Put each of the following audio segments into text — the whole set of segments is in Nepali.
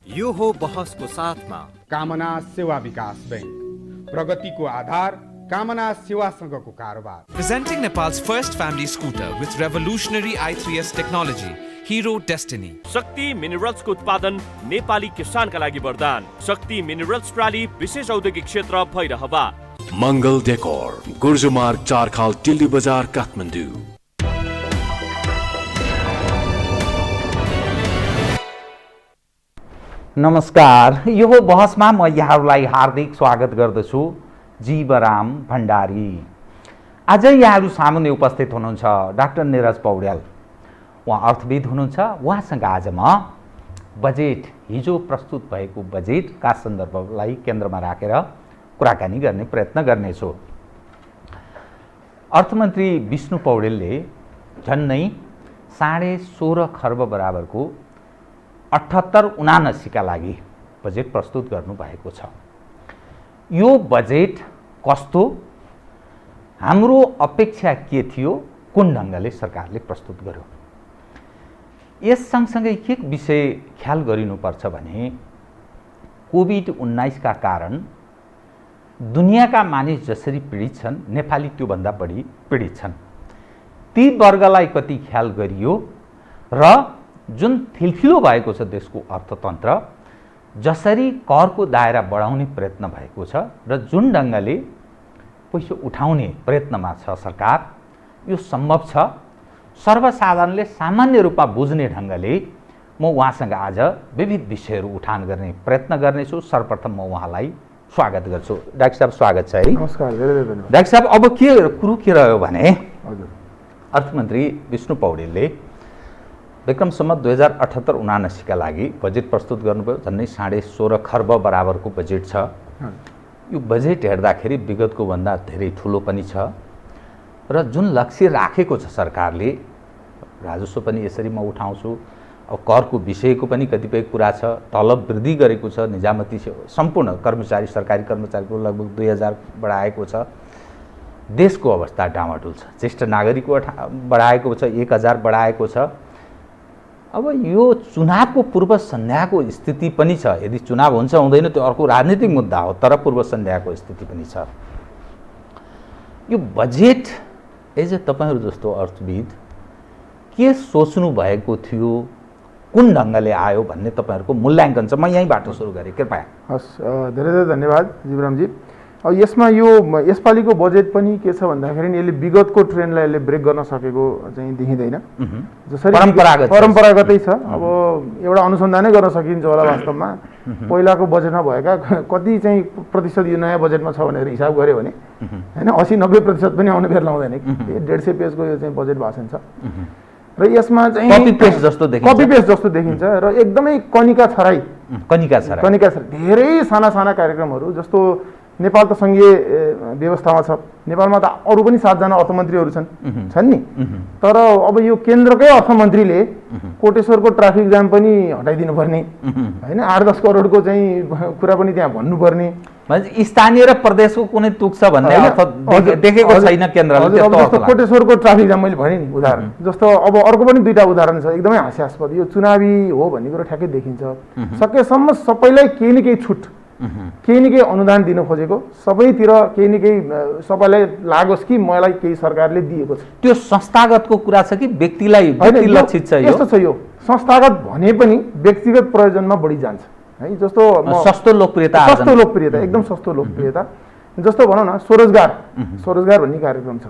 यो हो बहसको साथमा कामना सेवा विकास बैंक, प्रगतिको आधार कामना सेवासँगको कारोबार। Presenting Nepal's first family scooter with revolutionary i3s technology, Hero Destiny. शक्ति मिनरल्सको उत्पादन नेपाली किसानका लागि वरदान। शक्ति मिनरल्स प्राली विशेष औद्योगिक क्षेत्र भइरहवा। मङ्गल डेकोर, गुर्जुमार्ग 4 खाल टिल्ली बजार काठमाडौँ। नमस्कार, यो बहसमा म यहाँहरूलाई हार्दिक स्वागत गर्दछु। जीवराम भण्डारी। आज यहाँहरू सामुन्ने उपस्थित हुनुहुन्छ डाक्टर निरज पौड्याल। उहाँ अर्थविद हुनुहुन्छ। उहाँसँग आज म बजेट, हिजो प्रस्तुत भएको बजेटका सन्दर्भलाई केन्द्रमा राखेर कुराकानी गर्ने प्रयत्न गर्नेछु। अर्थमन्त्री विष्णु पौडेलले झन्नै 16.5 खर्ब बराबरको 78-79 का लागि बजेट प्रस्तुत गर्नुभएको छ। यो बजेट कस्तो, हाम्रो अपेक्षा के थियो, कुन ढङ्गले सरकारले प्रस्तुत गर्यो, यस सँगसँगै एक विषय ख्याल गरिनुपर्छ भने कोभिड-19 का कारण दुनियाँका मानिस जसरी पीडित छन्, नेपाली त्योभन्दा बढी पीडित छन्। ती वर्गलाई कति ख्याल गरियो र जुन थिलथिलो भएको छ देशको अर्थतन्त्र, जसरी करको दायरा बढाउने प्रयत्न भएको छ र जुन ढङ्गले पैसा उठाउने प्रयत्नमा छ सरकार, यो सम्भव छ। सर्वसाधारणले सामान्य रूपमा बुझ्ने ढङ्गले म उहाँसँग आज विविध विषयहरू उठान गर्ने प्रयत्न गर्नेछु। सर्वप्रथम म उहाँलाई स्वागत गर्छु। डाक्टर साहब स्वागत छ है। नमस्कार, धेरै धेरै धन्यवाद। डाक्टर साहब, अब कुरो के रह्यो भने हजुर, अर्थमन्त्री विष्णु पौडेलले विक्रम सम्वत 2078-79 का लागि बजेट प्रस्तुत गर्नुभयो। झन्डै 16.5 खर्ब बराबरको बजेट छ। यो बजेट हेर्दाखेरि विगतको भन्दा धेरै ठुलो पनि छ र जुन लक्ष्य राखेको छ सरकारले, राजस्व पनि यसरी म उठाउँछु, अब करको विषयको पनि कतिपय कुरा छ, तलब वृद्धि गरेको छ, निजामती सम्पूर्ण कर्मचारी, सरकारी कर्मचारीको लगभग 2000 बढाएको छ। देशको अवस्था डामाडोल छ। ज्येष्ठ नागरिकको बढाएको छ, 1000 बढाएको छ। अब यो चुनावको पूर्व सन्ध्याको स्थिति पनि छ। यदि चुनाव हुन्छ हुँदैन त्यो अर्को राजनीतिक मुद्दा हो, तर पूर्व सन्ध्याको स्थिति पनि छ। यो बजेट एज ए तपाईहरू जस्तो अर्थविद के सोच्नु भएको थियो, कुन ढङ्गले आयो भन्ने तपाईहरूको मूल्याङ्कन छ। म यहीँबाट सुरु गरेँ, कृपया। हस्, धेरै धेरै धन्यवाद जीवरामजी। अब यसमा यसपालिको बजेट पनि के छ भन्दाखेरि यसले विगतको ट्रेन्डलाई यसले ब्रेक गर्न सकेको चाहिँ देखिँदैन। जसरी परम्परागतै छ। अब एउटा अनुसन्धानै गर्न सकिन्छ होला वास्तवमा, पहिलाको बजेटमा भएका कति चाहिँ प्रतिशत यो नयाँ बजेटमा छ भनेर हिसाब गऱ्यो भने होइन 80-90% पनि आउने बेर लाउँदैन। 150 पेजको यो चाहिँ बजेट भाषण छ र यसमा चाहिँ कपी पेस्ट जस्तो देखिन्छ र एकदमै कनिका छराई धेरै साना साना कार्यक्रमहरू, जस्तो नेपाल त सङ्घीय व्यवस्थामा छ। नेपालमा त अरू पनि 7 जना अर्थमन्त्रीहरू छन् नि, तर अब यो केन्द्रकै अर्थमन्त्रीले कोटेश्वरको ट्राफिक जाम पनि हटाइदिनु पर्ने होइन, 8-10 करोडको चाहिँ कुरा पनि त्यहाँ भन्नुपर्ने, स्थानीय र प्रदेशको कुनै तुक छ भन्ने अर्थ देखेको छैन केन्द्रले। जस्तो कोटेश्वरको ट्राफिक जाम मैले भने नि उदाहरण, जस्तो अब अर्को पनि 2टा उदाहरण छ एकदमै हास्यास्पद। यो चुनावी हो भन्ने कुरो ठ्याक्कै देखिन्छ। सकेसम्म सबैलाई केही न केही छुट, केही न केही अनुदान दिन खोजेको, सबैतिर केही न केही सबैलाई लागोस् कि मलाई केही सरकारले दिएको छ। त्यो संस्थागतको कुरा छ कि व्यक्तिलाई लक्षित छ? यस्तो छ, यो संस्थागत भने पनि व्यक्तिगत प्रयोजनमा बढी जान्छ है। जस्तो सस्तो लोकप्रियता, एकदम सस्तो लोकप्रियता। जस्तो भनौँ न, स्वरोजगार भन्ने कार्यक्रम छ।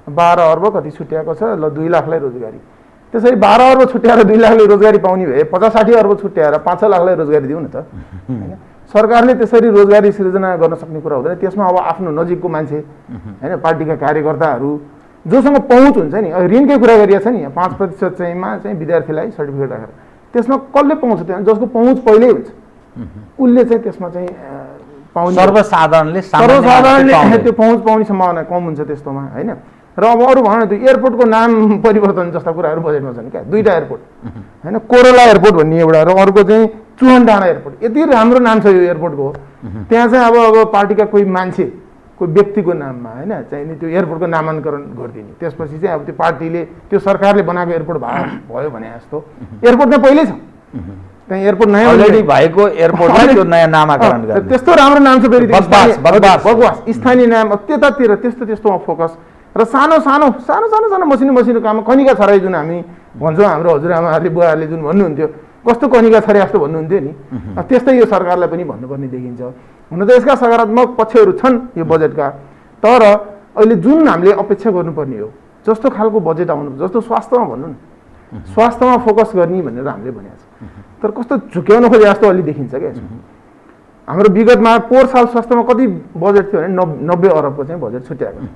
12 अर्ब कति छुट्याएको छ, ल 2 लाखलाई रोजगारी। त्यसरी 12 अर्ब छुट्याएर 2 लाखले रोजगारी पाउने भए 50-60 अर्ब छुट्याएर 5-6 लाखलाई रोजगारी दिउँ न त होइन। सरकारले त्यसरी रोजगारी सृजना गर्न सक्ने कुरा हुँदैन। त्यसमा अब आफ्नो नजिकको मान्छे होइन, पार्टीका कार्यकर्ताहरू जोसँग पहुँच हुन्छ नि, ऋणकै कुरा गरिएको छ नि, 5% चाहिँ विद्यार्थीलाई सर्टिफिकेट राखेर, त्यसमा कसले पाउँछ? त्यहाँ जसको पहुँच पहिल्यै हुन्छ उसले चाहिँ त्यसमा चाहिँ पाउने, सर्वसाधारणले त्यो पहुँच पाउने सम्भावना कम हुन्छ त्यस्तोमा होइन। र अब अरू भनौँ न, त्यो एयरपोर्टको नाम परिवर्तन जस्ता कुराहरू बजेटमा छन् क्या। 2टा एयरपोर्ट होइन, कोरोला एयरपोर्ट भन्ने एउटा र अर्को चाहिँ चुहनडाँडा एयरपोर्ट। यति राम्रो नाम छ यो एयरपोर्टको। त्यहाँ चाहिँ अब पार्टीका कोही मान्छे, कोही व्यक्तिको नाममा होइन चाहिँ त्यो एयरपोर्टको नामाङ्करण गरिदिने, त्यसपछि चाहिँ अब त्यो पार्टीले, त्यो सरकारले बनाएको एयरपोर्ट भयो भने जस्तो एयरपोर्ट त पहिल्यै छ। त्यहाँ एयरपोर्ट नयाँ अलरेडी भएको एयरपोर्टलाई त्यो नयाँ नामाकरण गर्ने त्यस्तो राम्रो नाम छ फेरि बकवास स्थानीय नाम त्यतातिर त्यस्तोमा फोकस र सानो मसिनो काममा कनिका छराई जुन हामी भन्छौँ हाम्रो हजुरआमाहरूले बुवाहरूले जुन भन्नुहुन्थ्यो कस्तो कनिका छरे जस्तो भन्नुहुन्थ्यो नि त्यस्तै यो सरकारलाई पनि भन्नुपर्ने देखिन्छ। हुन त यसका सकारात्मक पक्षहरू छन् यो बजेटका, तर अहिले जुन हामीले अपेक्षा गर्नुपर्ने हो जस्तो खालको बजेट आउनु जस्तो स्वास्थ्यमा भन्नु न स्वास्थ्यमा फोकस गर्ने भनेर हामीले भनेको छ, तर कस्तो झुक्याउन खोजे जस्तो अलि देखिन्छ क्या यसमा। हाम्रो विगतमा पोहोर साल स्वास्थ्यमा कति बजेट थियो भने 90 अरबको चाहिँ बजेट छुट्याएको छ।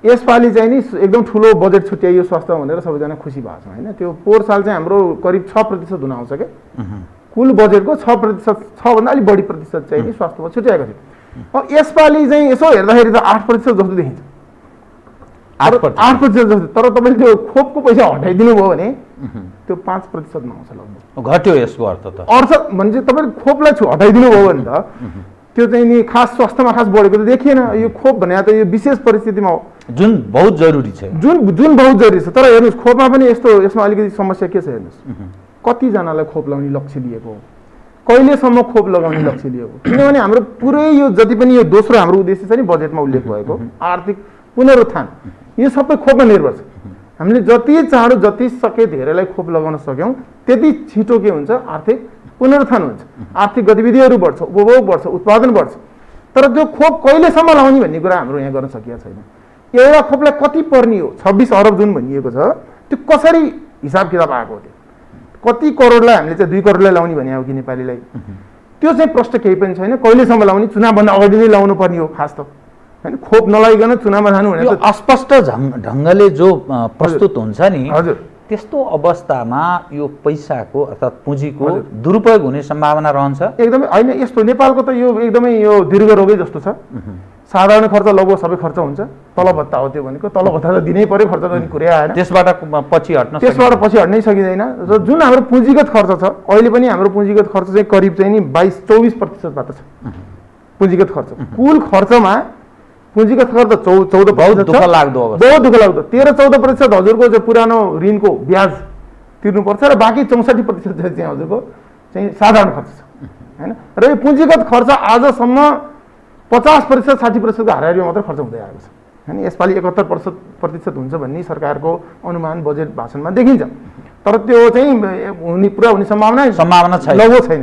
यसपालि चाहिँ नि एकदम ठुलो बजेट छुट्याइयो स्वास्थ्यमा भनेर सबैजना खुसी भएको छ होइन। त्यो पोहोर साल चाहिँ हाम्रो करिब 6% हुन आउँछ क्या कुल बजेटको 6%, 6 भन्दा अलिक बढी प्रतिशत चाहिँ नि स्वास्थ्यमा छुट्याएको थियो। यसपालि चाहिँ यसो हेर्दाखेरि त 8% जस्तो देखिन्छ, 8% जस्तो। तर तपाईँले त्यो खोपको पैसा हटाइदिनु भयो भने त्यो 5%मा आउँछ लगभग। घट्यो यसको अर्थ त अर्थ भने तपाईँले खोपलाई हटाइदिनु भयो भने त त्यो चाहिँ नि खास स्वास्थ्यमा खास बढेको त देखिएन। यो खोप भने त यो विशेष परिस्थितिमा हो जुन बहुत जरुरी छ, जुन बहुत जरुरी छ। तर हेर्नुहोस् खोपमा पनि यसमा अलिकति समस्या के छ हेर्नुहोस्, कतिजनालाई खोप लगाउने लक्ष्य लिएको हो, कहिलेसम्म खोप लगाउने लक्ष्य लिएको, किनभने हाम्रो पुरै यो जति पनि यो दोस्रो हाम्रो उद्देश्य छ नि बजेटमा उल्लेख भएको आर्थिक पुनरुत्थान, यो सबै खोपमा निर्भर छ। हामीले जति चाँडो जति सके धेरैलाई खोप लगाउन सक्यौँ त्यति छिटो के हुन्छ आर्थिक पुनरुत्थान हुन्छ, आर्थिक गतिविधिहरू बढ्छ, उपभोग बढ्छ, उत्पादन बढ्छ। तर त्यो खोप कहिलेसम्म लगाउने भन्ने कुरा हाम्रो यहाँ गर्न सकिएको छैन। एउटा खोपलाई कति पर्ने हो 26 अरब जुन भनिएको छ त्यो कसरी हिसाब किताब आएको हो, त्यो कति करोडलाई हामीले चाहिँ 2 करोडलाई लाउने भने हो कि नेपालीलाई त्यो चाहिँ प्रश्न केही पनि छैन। कहिलेसम्म लाउने, चुनावभन्दा अगाडि नै लाउनु पर्ने हो खास त होइन। खोप नलाइकन चुनावमा जानु भने अस्पष्ट ढङ्गले जो प्रस्तुत हुन्छ नि हजुर त्यस्तो अवस्थामा यो पैसाको अर्थात् पुँजीको दुरुपयोग हुने सम्भावना रहन्छ एकदमै। होइन यस्तो नेपालको त यो एकदमै यो दीर्घ रोगै जस्तो छ। साधारण खर्च लगभग सबै खर्च हुन्छ, तलब भत्ता हो त्यो भनेको, तलब भत्ता त दिनै पर्यो, खर्च त कुरै आएन, त्यसबाट पछि हट्नै सकिँदैन। र जुन हाम्रो पुँजीगत खर्च छ अहिले पनि हाम्रो पुँजीगत खर्च चाहिँ करिब चाहिँ नि 22-24% छ पुँजीगत खर्च। कुल खर्चमा पुँजीगत खर्च 14% बहुत दुःख लाग्दो 13-14% हजुरको चाहिँ पुरानो ऋणको ब्याज तिर्नुपर्छ र बाँकी 64% चाहिँ हजुरको चाहिँ साधारण खर्च छ होइन। र यो पुँजीगत खर्च आजसम्म 50%, 60%को हाराहारीमा मात्र खर्च हुँदै आएको छ होइन। यसपालि 71% हुन्छ भन्ने सरकारको अनुमान बजेट भाषणमा देखिन्छ, तर त्यो चाहिँ पुरा हुने सम्भावना छैन, लगभग छैन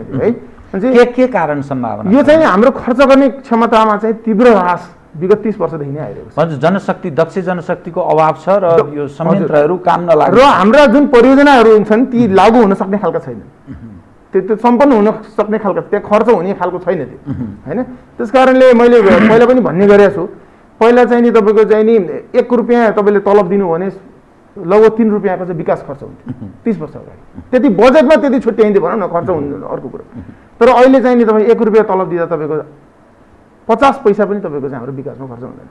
त्यो है। के कारण सम्भावना यो चाहिँ हाम्रो खर्च गर्ने क्षमतामा चाहिँ तीव्र ह्रास विगत 30 वर्षदेखि नै आइरहेको छ। जनशक्ति दक्ष जनशक्तिको अभाव छ र यो संयन्त्रहरू काम नलाग्ने र हाम्रा जुन परियोजनाहरू हुन्छन् ती लागू हुन सक्ने खालका छैनन्, त्यो सम्पन्न हुन सक्ने खालको त्यहाँ खर्च हुने खालको छैन त्यो होइन। त्यस कारणले मैले पहिला पनि भन्ने गरेको छु, पहिला चाहिँ नि तपाईँको चाहिँ नि 1 रुपियाँ तपाईँले तलब दिनु भने लगभग 3 रुपियाँको चाहिँ विकास खर्च हुन्थ्यो 30 वर्ष अगाडि। त्यति बजेटमा त्यति छुट्याइन्थ्यो भनौँ न, खर्च हुन्थ्यो अर्को कुरो। तर अहिले चाहिँ नि तपाईँ 1 रुपियाँ तलब दिँदा तपाईँको 50 पैसा पनि तपाईँको चाहिँ हाम्रो विकासमा खर्च हुँदैन,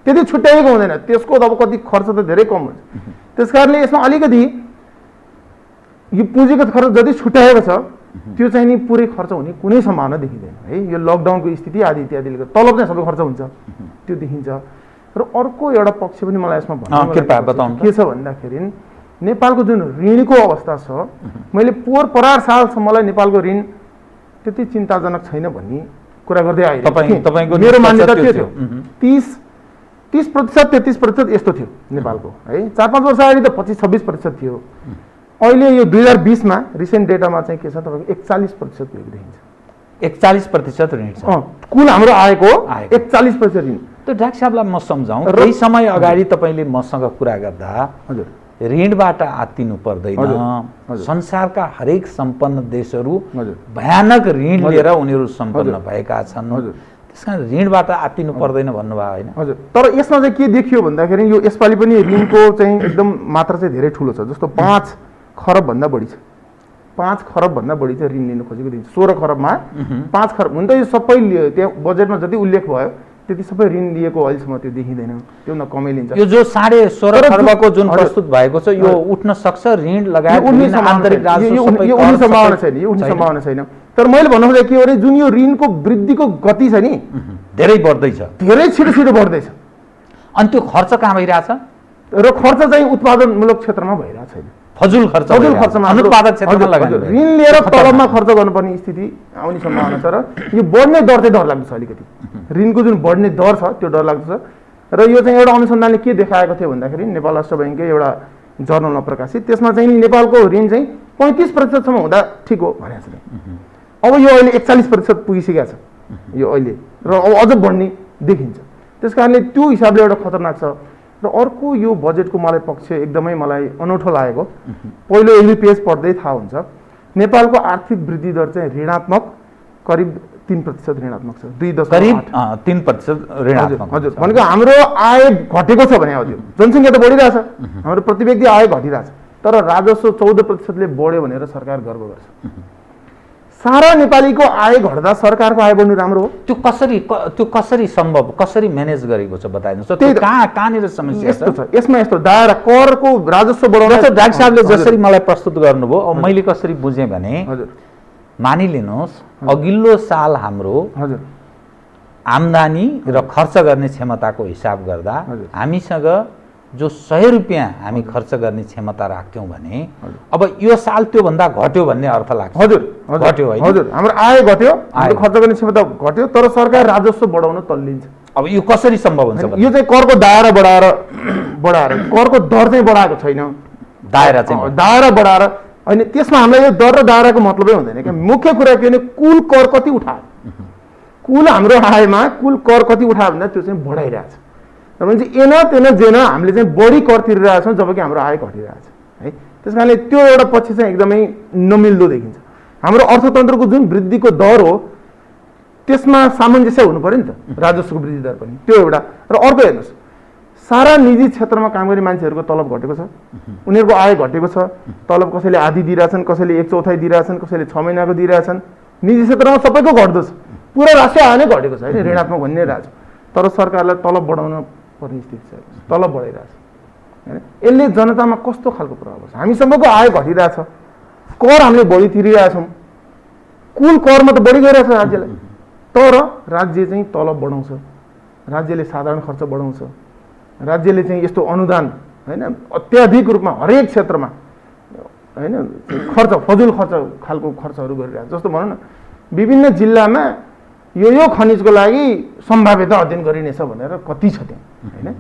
त्यति छुट्याइएको हुँदैन। त्यसको अब कति खर्च त धेरै कम हुन्छ। त्यस कारणले यसमा अलिकति यो पुँजीगत खर्च जति छुट्याएको छ त्यो चाहिँ नि पुरै खर्च हुने कुनै सम्भावना देखिँदैन है। यो लकडाउनको स्थिति आदि इत्यादिले गर्दा तलब चाहिँ सबै खर्च हुन्छ त्यो देखिन्छ। र अर्को एउटा पक्ष पनि मलाई यसमा भन्नु के छ भन्दाखेरि नेपालको जुन ऋणको अवस्था छ, मैले परार सालसम्मलाई नेपालको ऋण त्यति चिन्ताजनक छैन भन्ने कुरा गर्दै आइरहेको मेरो मान्यता के थियो 30% 33% यस्तो थियो नेपालको है। 4-5 वर्ष अगाडि त 25-26% थियो। अहिले यो 2020 मा रिसेन्ट डेटामा चाहिँ के छ तपाईँको 41% पुगेको देखिन्छ। 41% ऋण छ कुल हाम्रो आएको 41% ऋण। त्यो डाक्टर साहबलाई म सम्झाउँ, केही समय अगाडि तपाईँले मसँग कुरा गर्दा हजुर ऋणबाट आत्तिनु पर्दैन, संसारका हरेक सम्पन्न देशहरू भयानक ऋण लिएर उनीहरू सम्पन्न भएका छन्, त्यसकारण ऋणबाट आत्तिनु पर्दैन भन्नुभयो होइन। हजुर, तर यसमा चाहिँ के देखियो भन्दाखेरि यो यसपालि पनि ऋणको चाहिँ एकदम मात्रा चाहिँ धेरै ठुलो छ। जस्तो 5 खरब भन्दा बढी छ, 5 खरब भन्दा बढी चाहिँ ऋण लिनु खोजेको देखिन्छ। 16 खरबमा 5 खरब हुन त यो सबै त्यहाँ बजेटमा जति उल्लेख भयो त्यति सबै ऋण लिएको अहिलेसम्म त्यो देखिँदैन, त्यो न कमै लिन्छ। यो जो 16.5 खर्बको जुन प्रस्तुत भएको छ यो उठ्न सक्छ, ऋण लगायत आन्तरिक राजस्व सबै यो उठ्ने सम्भावना छैन, यो उठ्ने सम्भावना छैन। तर मैले भन्नु खोजेको के हो भने जुन यो ऋणको वृद्धिको गति छ नि धेरै बढ्दैछ, धेरै छिटो बढ्दैछ। अनि त्यो खर्च कहाँ भइरहेछ? र खर्च चाहिँ उत्पादनमूलक क्षेत्रमा भइरहेको छैन, फजुल खर्चमा अनुत्पादक क्षेत्रमा लगानी ऋण लिएर तलबमा खर्च गर्नुपर्ने स्थिति आउने सम्भावना छ र यो बढ्ने दर चाहिँ डरलाग्दो छ अलिकति ऋणको जुन बढ्ने दर छ त्यो डरलाग्दो छ र यो चाहिँ एउटा अनुसन्धानले के देखाएको थियो भन्दाखेरि नेपाल राष्ट्र बैंककै एउटा जर्नलमा प्रकाशित त्यसमा चाहिँ नेपालको ऋण चाहिँ 35% हुँदा ठिक हो भनेको छ अब यो अहिले 41% पुगिसकेको छ यो अहिले र अब अझ बढ्ने देखिन्छ त्यस कारणले त्यो हिसाबले एउटा खतरनाक छ र अर्को यो बजेटको मलाई पक्ष एकदमै मलाई अनौठो लागेको पहिलो एक दुई पेज पढ्दै थाहा हुन्छ नेपालको आर्थिक वृद्धि दर चाहिँ ऋणात्मक करिब 3% ऋणात्मक छ 3% ऋणात्मक हजुर भनेको हाम्रो आय घटेको छ भने हजुर जनसङ्ख्या त बढिरहेछ हाम्रो प्रति व्यक्ति आय घटिरहेछ तर राजस्व 14%ले बढ्यो भनेर सरकार गर्व गर्छ सारा नेपालीको आय घट्दा सरकारको आय बढ्नु राम्रो हो त्यो कसरी सम्भव कसरी म्यानेज गरेको छ बताइदिनुहोस् त्यो कहाँनिर समस्या यस्तो छ यसमा यस्तो दायरा करको राजस्व बढाउन डाक्टर साहबले जसरी मलाई प्रस्तुत गर्नुभयो अब मैले कसरी बुझेँ भने मानिलिनुहोस् अघिल्लो साल हाम्रो आम्दानी र खर्च गर्ने क्षमताको हिसाब गर्दा हामीसँग जो 100 रुपियाँ हामी खर्च गर्ने क्षमता राख्थ्यौँ भने अब यो साल त्योभन्दा घट्यो भन्ने अर्थ लाग्छ घट्यो हाम्रो आय घट्यो हाम्रो खर्च गर्ने क्षमता घट्यो तर सरकार राजस्व बढाउन तल्लिन्छ अब यो कसरी सम्भव हुन्छ यो चाहिँ करको दायरा बढाएर करको दर चाहिँ बढाएको छैन दायरा बढाएर होइन त्यसमा हामीलाई यो दर र दायराको मतलबै हुँदैन क्या मुख्य कुरा के भने कुल कर कति उठायो कुल हाम्रो आयमा कुल कर कति उठायो भन्दा त्यो चाहिँ बढाइरहेछ भने चाहिँ एन तेन जेन हामीले चाहिँ बढी कर तिरिरहेछौँ जबकि हाम्रो आय घटिरहेछ है त्यस कारणले त्यो एउटा पक्ष चाहिँ एकदमै नमिल्दो देखिन्छ हाम्रो अर्थतन्त्रको जुन वृद्धिको दर हो त्यसमा सामञ्जस्य हुनु पर्यो नि त राजस्वको वृद्धि दर पनि त्यो एउटा र अर्को हेर्नुहोस् सारा निजी क्षेत्रमा काम गर्ने मान्छेहरूको तलब घटेको छ उनीहरूको आय घटेको छ तलब कसैले आधी दिइरहेछन् कसैले 1/4 दिइरहेछन् कसैले 6 महिनाको दिइरहेछन् निजी क्षेत्रमा सबैको घट्दो छ पुरा राष्ट्रिय आय नै घटेको छ होइन ऋणात्मक भन्ने रहेछ तर सरकारलाई तलब बढाउन पर्ने स्थिति छ तलब बढाइरहेछ होइन यसले जनतामा कस्तो खालको प्रभाव पर्छ हामीसँगको आय घटिरहेछ कर हामीले बढी तिरिरहेछौँ कुल करमा त बढी गइरहेछ राज्यलाई तर राज्य चाहिँ तलब बढाउँछ राज्यले साधारण खर्च बढाउँछ राज्यले चाहिँ यस्तो अनुदान होइन अत्याधिक रूपमा हरेक क्षेत्रमा होइन खर्च फजुल खर्च खालको खर्चहरू गरिरहेछ जस्तो भनौँ न विभिन्न जिल्लामा यो खनिजको लागि सम्भाव्यता अध्ययन गरिनेछ भनेर कति छ त्यहाँ होइन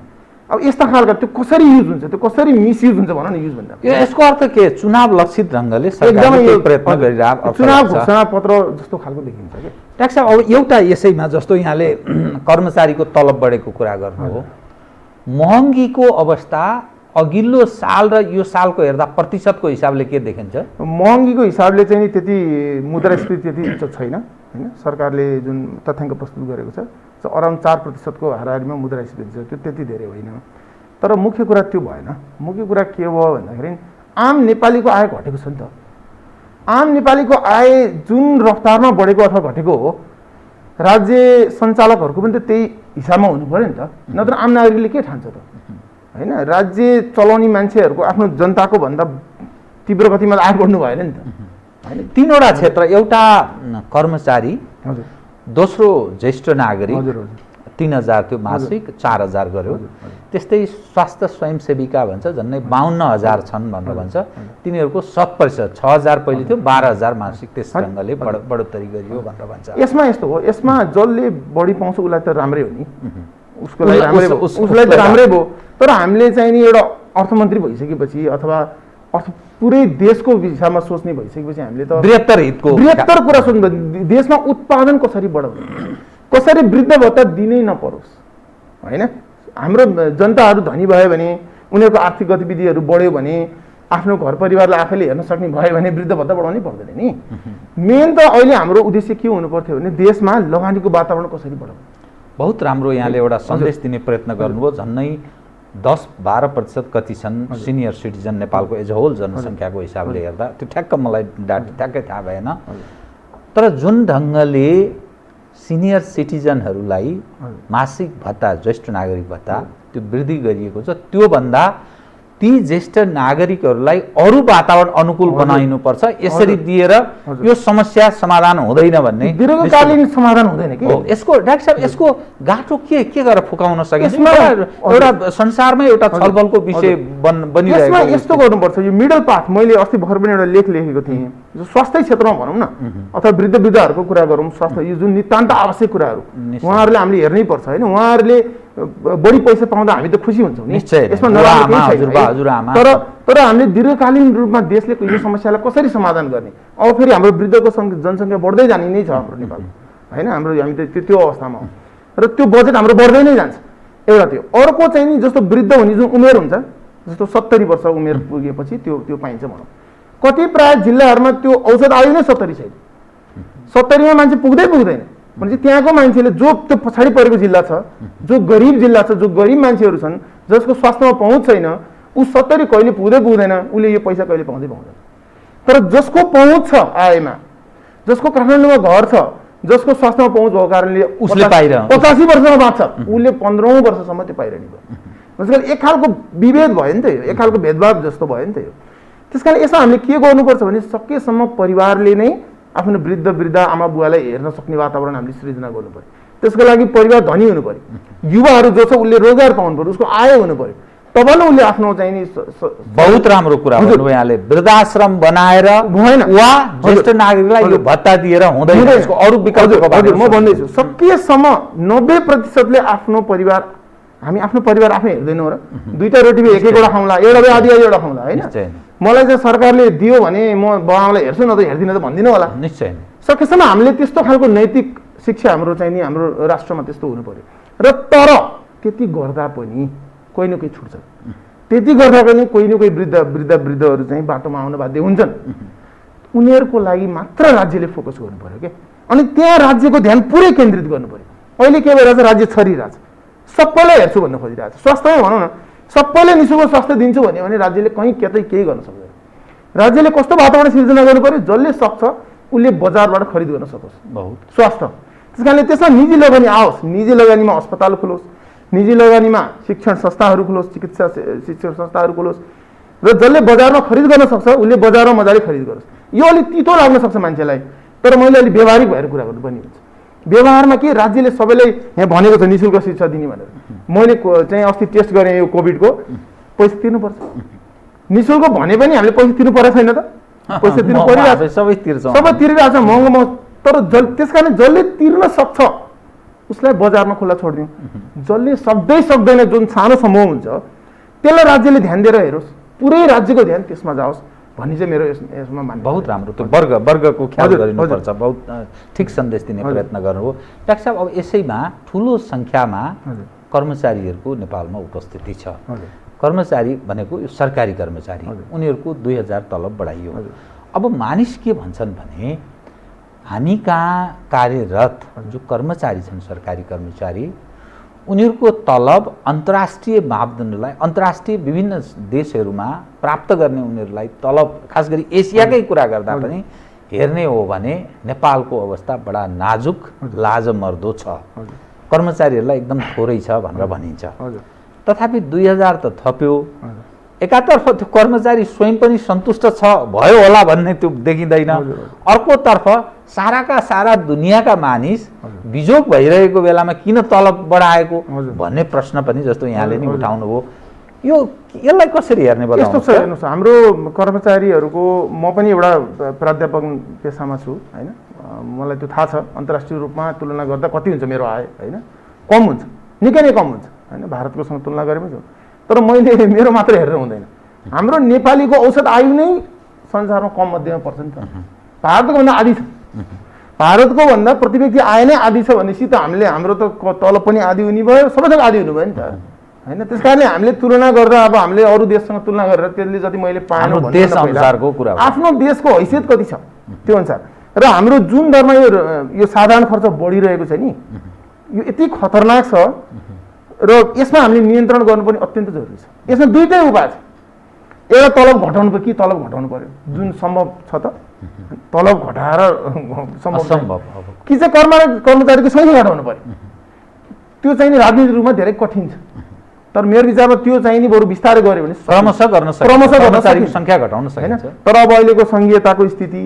अब यस्ता खालका त्यो कसरी युज हुन्छ त्यो कसरी मिसयुज हुन्छ भनौँ न युज भन्दा यसको अर्थ के चुनाव लक्षित ढङ्गले एकदमै प्रयत्न गरिरहेको चुनाव घोषणा पत्र जस्तो खालको देखिन्छ कि डाक्टर साहब अब एउटा यसैमा जस्तो यहाँले कर्मचारीको तलब बढेको कुरा गर्नुभयो महँगीको अवस्था अघिल्लो साल र यो सालको हेर्दा प्रतिशतको हिसाबले के देखिन्छ महँगीको हिसाबले चाहिँ त्यति मुद्रास्फीति त्यति उच्च छैन होइन सरकारले जुन तथ्याङ्क प्रस्तुत गरेको छ अराउन्ड 4% हाराहारीमा मुद्रास्फीति छ त्यो त्यति धेरै होइन तर मुख्य कुरा त्यो भएन मुख्य कुरा के भयो भन्दाखेरि आम नेपालीको आय घटेको छ नि त आम नेपालीको आय जुन रफ्तारमा बढेको अथवा घटेको हो राज्य सञ्चालकहरूको पनि त त्यही हिसाबमा हुनु पर्यो नि त नत्र आम नागरिकले के ठान्छ त होइन राज्य चलाउने मान्छेहरूको आफ्नो जनताको भन्दा तीव्र गतिमा आय बढ्नु भएन नि त होइन 3वटा क्षेत्र एउटा कर्मचारी दोस्रो ज्येष्ठ नागरिक 3000 त्यो मासिक 4000 गर्यो त्यस्तै स्वास्थ्य स्वयंसेविका भन्छ झन्डै 52000 छन् भनेर भन्छ तिनीहरूको 7% 6000 पहिले थियो 12000 मासिक त्यस ढङ्गले बढोत्तरी गरियो भनेर भन्छ यसमा यस्तो हो यसमा जसले बढी पाउँछ उसलाई त राम्रै हो नि उसलाई त राम्रै भयो तर हामीले चाहिँ नि एउटा अर्थमन्त्री भइसकेपछि अथवा पुरै देशको हिसाबमा सोच्ने भइसकेपछि हामीले त बृहत्तर कुरा सोच्नु देशमा उत्पादन कसरी बढाउने कसरी वृद्ध भत्ता दिनै नपरोस् होइन हाम्रो जनताहरू धनी भयो भने उनीहरूको आर्थिक गतिविधिहरू बढ्यो भने आफ्नो घर परिवारलाई आफैले हेर्न सक्ने भयो भने वृद्ध भत्ता बढाउनै पर्दैन नि मेन त अहिले हाम्रो उद्देश्य के हुनु पर्थ्यो भने देशमा लगानीको वातावरण कसरी बढाउने बहुत राम्रो यहाँले एउटा सन्देश दिने प्रयत्न गर्नुभयो झन्नै 10-12% कति छन् सिनियर सिटिजन नेपालको एज होल जनसङ्ख्याको हिसाबले हेर्दा त्यो ठ्याक्क मलाई ठ्याक्कै थाहा भएन तर जुन ढङ्गले सिनियर सिटिजनहरूलाई मासिक भत्ता ज्येष्ठ नागरिक भत्ता त्यो वृद्धि गरिएको छ त्योभन्दा ती ज्येष्ठ नागरिकहरूलाई अरू वातावरण अनुकूल बनाइनुपर्छ, यसरी दिएर यो समस्या समाधान हुँदैन भन्ने दीर्घकालीन समाधान हुँदैन कि। यसको डाक्टर साहब यसको गाँठो के गरेर फुकाउन सकिन्छ? एउटा संसारमै एउटा छलफलको विषय बनिरहेको यसमा यस्तो गर्नुपर्छ। यो मिडल पाथ, मैले अस्ति भर्खर पनि एउटा लेख लेखेको थिएँ, जो स्वास्थ्य क्षेत्रमा भनौँ न अथवा वृद्धहरूको कुरा गरौँ, स्वास्थ्य यो जुन नितान्त आवश्यक कुराहरू उहाँहरूले हामीले हेर्नै पर्छ होइन। उहाँहरूले बढी पैसा पाउँदा हामी त खुसी हुन्छौँ नि, यसमा तर हामीले दीर्घकालीन रूपमा देशले यो समस्यालाई कसरी समाधान गर्ने? अब फेरि हाम्रो वृद्धको जनसङ्ख्या बढ्दै जाने नै छ हाम्रो नेपालमा होइन। हाम्रो हामी त त्यो अवस्थामा हो र त्यो बजेट हाम्रो बढ्दै नै जान्छ। एउटा त्यो, अर्को चाहिँ नि जस्तो वृद्ध हुने जुन उमेर हुन्छ, जस्तो 70 वर्ष उमेर पुगेपछि त्यो पाइन्छ भनौँ। कति प्राय जिल्लाहरूमा त्यो औषध आयु नै 70 छैन। 70मा मान्छे पुग्दैन भनेपछि त्यहाँको मान्छेले जो त्यो पछाडि परेको जिल्ला छ, जो गरिब जिल्ला छ, जो गरिब मान्छेहरू छन्, जसको स्वास्थ्यमा पहुँच छैन, ऊ 70 कहिले पुग्दैन, उसले यो पैसा कहिले पाउँदैन। तर जसको पहुँच छ आयमा, जसको काठमाडौँमा घर छ, जसको स्वास्थ्यमा पहुँच भएको कारणले उसले 85 वर्षमा बाँच्छ, उसले 15औं वर्षसम्म त्यो पाइरहने भयो। त्यसकारण एक खालको विभेद भयो नि त यो, एक खालको भेदभाव जस्तो भयो नि त यो। त्यसकारण यसमा हामीले के गर्नुपर्छ भने सकेसम्म परिवारले नै आफ्नो वृद्ध आमा बुवालाई हेर्न सक्ने वातावरण हामीले सृजना गर्नु पर्यो। त्यसको लागि परिवार धनी हुनु पर्यो, युवाहरू जो छ उसले रोजगार पाउनु पर्यो, उसको आय हुनु पर्यो, तब न उसले आफ्नो चाहिँ नि बहुत राम्रो कुरा भन्नुभयो यहाँले। वृद्धाश्रम बनाएर भएन वा ज्येष्ठ नागरिकलाई यो भत्ता दिएर हुँदैन, यसको अरू विकल्पको बारेमा म भन्दैछु। सकेसम्म 90%ले आफ्नो परिवार, हामी आफ्नो परिवार आफै हेर्दैनौँ र दुईटा रोटीमा एक-एकवटा खाउँला, एउटा भए आधी एउटा खाउँला होइन। मलाई चाहिँ सरकारले दियो भने म बाबालाई हेर्छु न त हेर्दिनँ त भन्दिनँ होला। निश्चय सकेसम्म हामीले त्यस्तो खालको नैतिक शिक्षा हाम्रो चाहिँ नि हाम्रो राष्ट्रमा त्यस्तो हुनु पर्यो। र तर त्यति गर्दा पनि कोही न कोही छुट्छ, त्यति गर्दा पनि कोही न कोही वृद्धहरू चाहिँ बाटोमा आउन बाध्य हुन्छन्। उनीहरूको लागि मात्र राज्यले फोकस गर्नु पर्यो क्या। अनि त्यहाँ राज्यको ध्यान पुरै केन्द्रित गर्नु पर्यो। अहिले के भइरहेछ, राज्य छरिरहेछ, सबैलाई हेर्छु भन्न खोजिरहेछ। स्वास्थ्यमै भनौँ न, सबैले निःशुल्क स्वास्थ्य दिन्छु भने राज्यले कहीँ केही गर्न सक्दैन। राज्यले कस्तो वातावरण सिर्जना गर्नु पर्यो, जसले सक्छ उसले बजारबाट खरिद गर्न सकोस् स्वास्थ्य। त्यस कारणले त्यसमा निजी लगानी आओस्, निजी लगानीमा अस्पताल खुलोस्, निजी लगानीमा शिक्षण संस्थाहरू खुलोस्, चिकित्सा शिक्षण संस्थाहरू खुलोस्, र जसले बजारमा खरिद गर्न सक्छ उसले बजारमा मजाले खरिद गरोस्। यो अलिक तितो लाग्न सक्छ मान्छेलाई, तर मैले अलिक व्यवहारिक भएर कुरा गर्नुपर्ने हुन्छ। व्यवहारमा के राज्यले सबैलाई यहाँ भनेको छ निःशुल्क शिक्षा दिने भनेर, मैले चाहिँ अस्ति टेस्ट गरेँ यो कोभिडको, पैसा तिर्नुपर्छ। निःशुल्क भने पनि हामीले पैसा तिर्नु परेको छैन त, पैसा तिर्नु परिरहेको छ, सबै तिरिरहेको छ महँगो। तर त्यस कारण जसले तिर्न सक्छ उसलाई बजारमा खुल्ला छोडिदिउँ, जसले सक्दैन, जुन सानो समूह हुन्छ त्यसलाई राज्यले ध्यान दिएर हेरोस्, पुरै राज्यको ध्यान त्यसमा जाओस् भन्ने चाहिँ मेरो यसमा मान्नु। बहुत राम्रो, त्यो वर्गको ख्याल गरिनुपर्छ। बहुत ठिक सन्देश दिने प्रयत्न गर्नुभयो डाक्टर साहब। अब यसैमा ठुलो सङ्ख्यामा कर्मचारीहरूको नेपालमा उपस्थिति छ। कर्मचारी भनेको यो सरकारी कर्मचारी, उनीहरूको 2000 तलब बढाइयो। अब मानिस के भन्छन् भने हामी कहाँ कार्यरत जो कर्मचारी छन्, सरकारी कर्मचारी, उनीहरूको तलब अन्तर्राष्ट्रिय मापदण्डलाई, अन्तर्राष्ट्रिय विभिन्न देशहरूमा प्राप्त गर्ने उनीहरूलाई तलब, खास गरी एसियाकै कुरा गर्दा पनि हेर्ने हो भने नेपालको अवस्था बडा नाजुक, लाजमर्दो छ। कर्मचारीहरूलाई एकदम थोरै छ भनेर भनिन्छ। तथापि 2000 त थप्यो। एकातर्फ त्यो कर्मचारी स्वयं पनि सन्तुष्ट छ भयो होला भन्ने त्यो देखिँदैन, अर्कोतर्फ साराका सारा दुनियाँका मानिस बिजोग भइरहेको बेलामा किन तलब बढाएको भन्ने प्रश्न पनि जस्तो यहाँले नि उठाउनु भयो। यसलाई कसरी हेर्ने बेला यस्तो छ हेर्नुहोस्, हाम्रो कर्मचारीहरूको, म पनि एउटा प्राध्यापक पेसामा छु होइन, मलाई त्यो थाहा छ अन्तर्राष्ट्रिय रूपमा तुलना गर्दा कति हुन्छ मेरो आय होइन, कम हुन्छ, निकै नै कम हुन्छ होइन, भारतकोसँग तुलना गरेमै छु। तर मैले मेरो मात्र हेरेर हुँदैन, हाम्रो नेपालीको औसत आयु नै संसारमा कम मध्येमा पर्छ नि त। भारतको भन्दा आधी छ, भारतको भन्दा प्रति व्यक्ति आय नै आधी छ भनेपछि त हाम्रो त तलब पनि आधी हुने भयो, सबैसँग आधी हुनु भयो नि त होइन। त्यस कारणले हामीले तुलना गर्दा अब हामीले अरू देशसँग तुलना गरेर त्यसले जति मैले पाएँ आफ्नो देशको हैसियत कति छ त्यो अनुसार, र हाम्रो जुन दरमा यो साधारण खर्च बढिरहेको छ नि, यो यति खतरनाक छ र यसमा हामीले नियन्त्रण गर्नुपर्ने अत्यन्त जरुरी छ। यसमा दुईटै उपाय छ, एउटा तलब घटाउनु पर्यो कि तलब घटाउनु पर्यो, जुन सम्भव छ त तलब घटाएर सम्भव कि चाहिँ कर्मचारीको सङ्ख्या घटाउनु पर्यो, त्यो चाहिँ राजनीतिक रूपमा धेरै कठिन छ। तर मेरो विचारमा त्यो चाहिँ नि बरु बिस्तारै गऱ्यो भने क्रमशः गर्न सकिन्छ, क्रमशः गर्न कर्मचारीको सकिन्छ। सङ्ख्या घटाउन होइन सकिन्छ। तर अब अहिलेको सङ्घीयताको स्थिति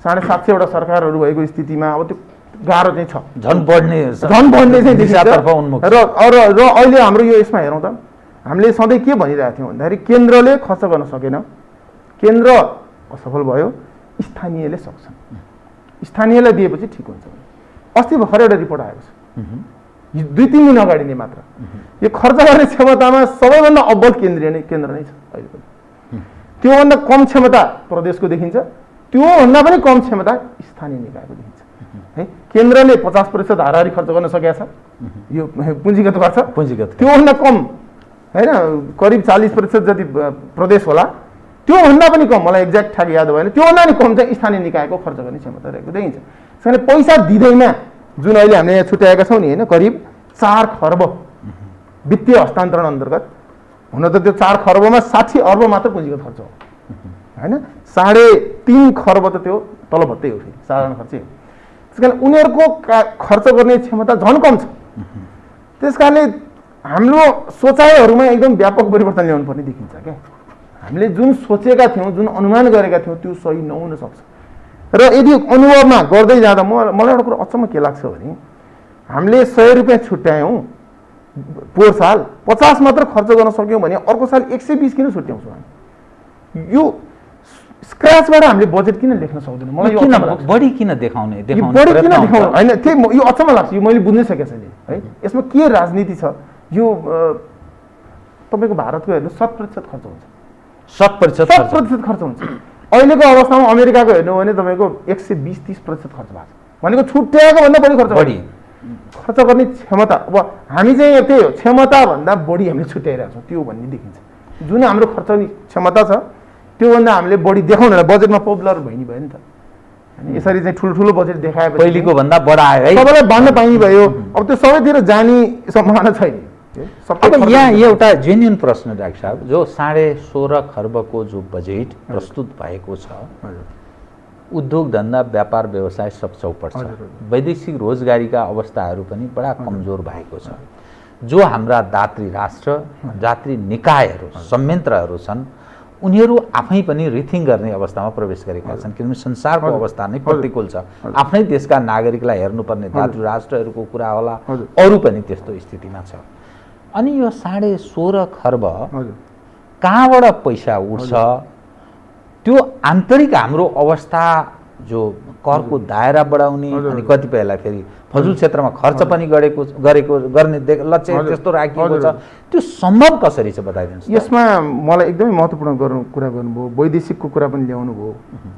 750 सरकारहरू भएको स्थितिमा अब त्यो गाह्रो चाहिँ छ, झन् बढ्ने चाहिँ देखिन्छ। दिशातर्फ उन्मुख र अहिले हाम्रो यो यसमा हेरौँ त, हामीले सधैँ के भनिरहेको थियौँ भन्दाखेरि केन्द्रले खर्च गर्न सकेन, केन्द्र असफल भयो, स्थानीयले सक्छन्, स्थानीयलाई दिएपछि ठिक हुन्छ। अस्ति भर्खर एउटा रिपोर्ट आएको छ 2-3 दिन अगाडि नै मात्र, यो खर्च गर्ने क्षमतामा सबैभन्दा अब्बल केन्द्र नै छ अहिले पनि। त्योभन्दा कम क्षमता प्रदेशको देखिन्छ, त्योभन्दा पनि कम क्षमता स्थानीय निकायको देखिन्छ है। केन्द्रले 50% हाराहारी खर्च गर्न सकेको छ, यो पुँजीगत खर्च, त्योभन्दा कम होइन, करिब 40% जति प्रदेश होला, त्योभन्दा पनि कम, मलाई एक्ज्याक्ट ठ्याक याद भएन, त्योभन्दा पनि कम चाहिँ स्थानीय निकायको खर्च गर्ने क्षमता रहेको देखिन्छ। त्यसैले पैसा दिँदैमा जुन अहिले हामीले यहाँ छुट्याएका छौँ नि होइन, करिब 4 खर्ब वित्तीय हस्तान्तरण अन्तर्गत, हुन त त्यो 4 खर्बमा 60 अर्ब मात्र पुँजीगत खर्च हो होइन, 3.5 खर्ब त त्यो तलभत्तै हो, फेरि साधारण खर्चै हो। त्यस कारण उनीहरूको खर्च गर्ने क्षमता झन् कम छ। त्यस कारणले हाम्रो सोचाइहरूमा एकदम व्यापक परिवर्तन ल्याउनु पर्ने देखिन्छ क्या। हामीले जुन सोचेका थियौँ, जुन अनुमान गरेका थियौँ, त्यो सही नहुन सक्छ। र यदि अनुभवमा गर्दै जाँदा मलाई एउटा कुरो अचम्म के लाग्छ भने, हामीले 100 रुपियाँ छुट्यायौँ पोहोर साल, 50 मात्र खर्च गर्न सक्यौँ भने अर्को साल 120 किन छुट्याउँछौँ हामी? यो स्क्रैचबाट हामीले बजेट किन लेख्न सक्दैनौँ? मलाई किन बढी किन देखाउने बढी किन देखाउनु होइन, त्यही यो अचम्म लाग्छ, यो मैले बुझ्नै सकेको छैन है। यसमा के राजनीति छ? यो तपाईँको भारतको हेर्नु 100% खर्च हुन्छ, 100% खर्च हुन्छ। अहिलेको अवस्थामा अमेरिकाको हेर्नु भने तपाईँको 120-30% खर्च भएको छ, भनेको छुट्याएको भन्दा बढी खर्च गर्ने क्षमता। अब हामी चाहिँ त्यही हो, क्षमताभन्दा बढी हामीले छुट्याइरहेको छौँ, त्यो भन्ने देखिन्छ। जुन हाम्रो खर्च क्षमता छ त्योभन्दा हामीले बढी देखाउन, बजेटमा पपुलर भइ नि भयो नि त। यसरी चाहिँ ठुल्ठुलो बजेट देखाएपछि पहिलेको भन्दा बढायो है, सबैलाई भन्न पाइने भयो। अब त्यो सबैतिर जाने सम्भावना छैन। अब यहाँ एउटा जेन्युन प्रश्न डाक्टर साहब, जो 16.5 खर्बको जो बजेट प्रस्तुत भएको छ, उद्योग धन्दा व्यापार व्यवसाय सब चौपट छ, वैदेशिक रोजगारीका अवस्थाहरू पनि बडा कमजोर भएको छ। जो हाम्रा दात्री राष्ट्र, दात्री निकायहरू, संयन्त्रहरू छन्, उनीहरू आफै पनि रिथिङ गर्ने अवस्थामा प्रवेश गरेका छन्, किनभने संसारको अवस्था नै प्रतिकूल छ। आफ्नै देशका नागरिकलाई हेर्नुपर्ने दात्री राष्ट्रहरूको कुरा होला, अरू पनि त्यस्तो स्थितिमा छ। अनि यो 16.5 खर्ब कहाँबाट पैसा उठ्छ? त्यो आन्तरिक हाम्रो अवस्था, जो करको दायरा बढाउने, अनि कतिपयलाई फेरि फजुल क्षेत्रमा खर्च पनि गर्ने लक्ष्य त्यस्तो राखिएको छ, त्यो सम्भव कसरी छ बताइदिनुहोस्। यसमा मलाई एकदमै महत्त्वपूर्ण कुरा गर्नुभयो, वैदेशिकको कुरा पनि ल्याउनु भयो।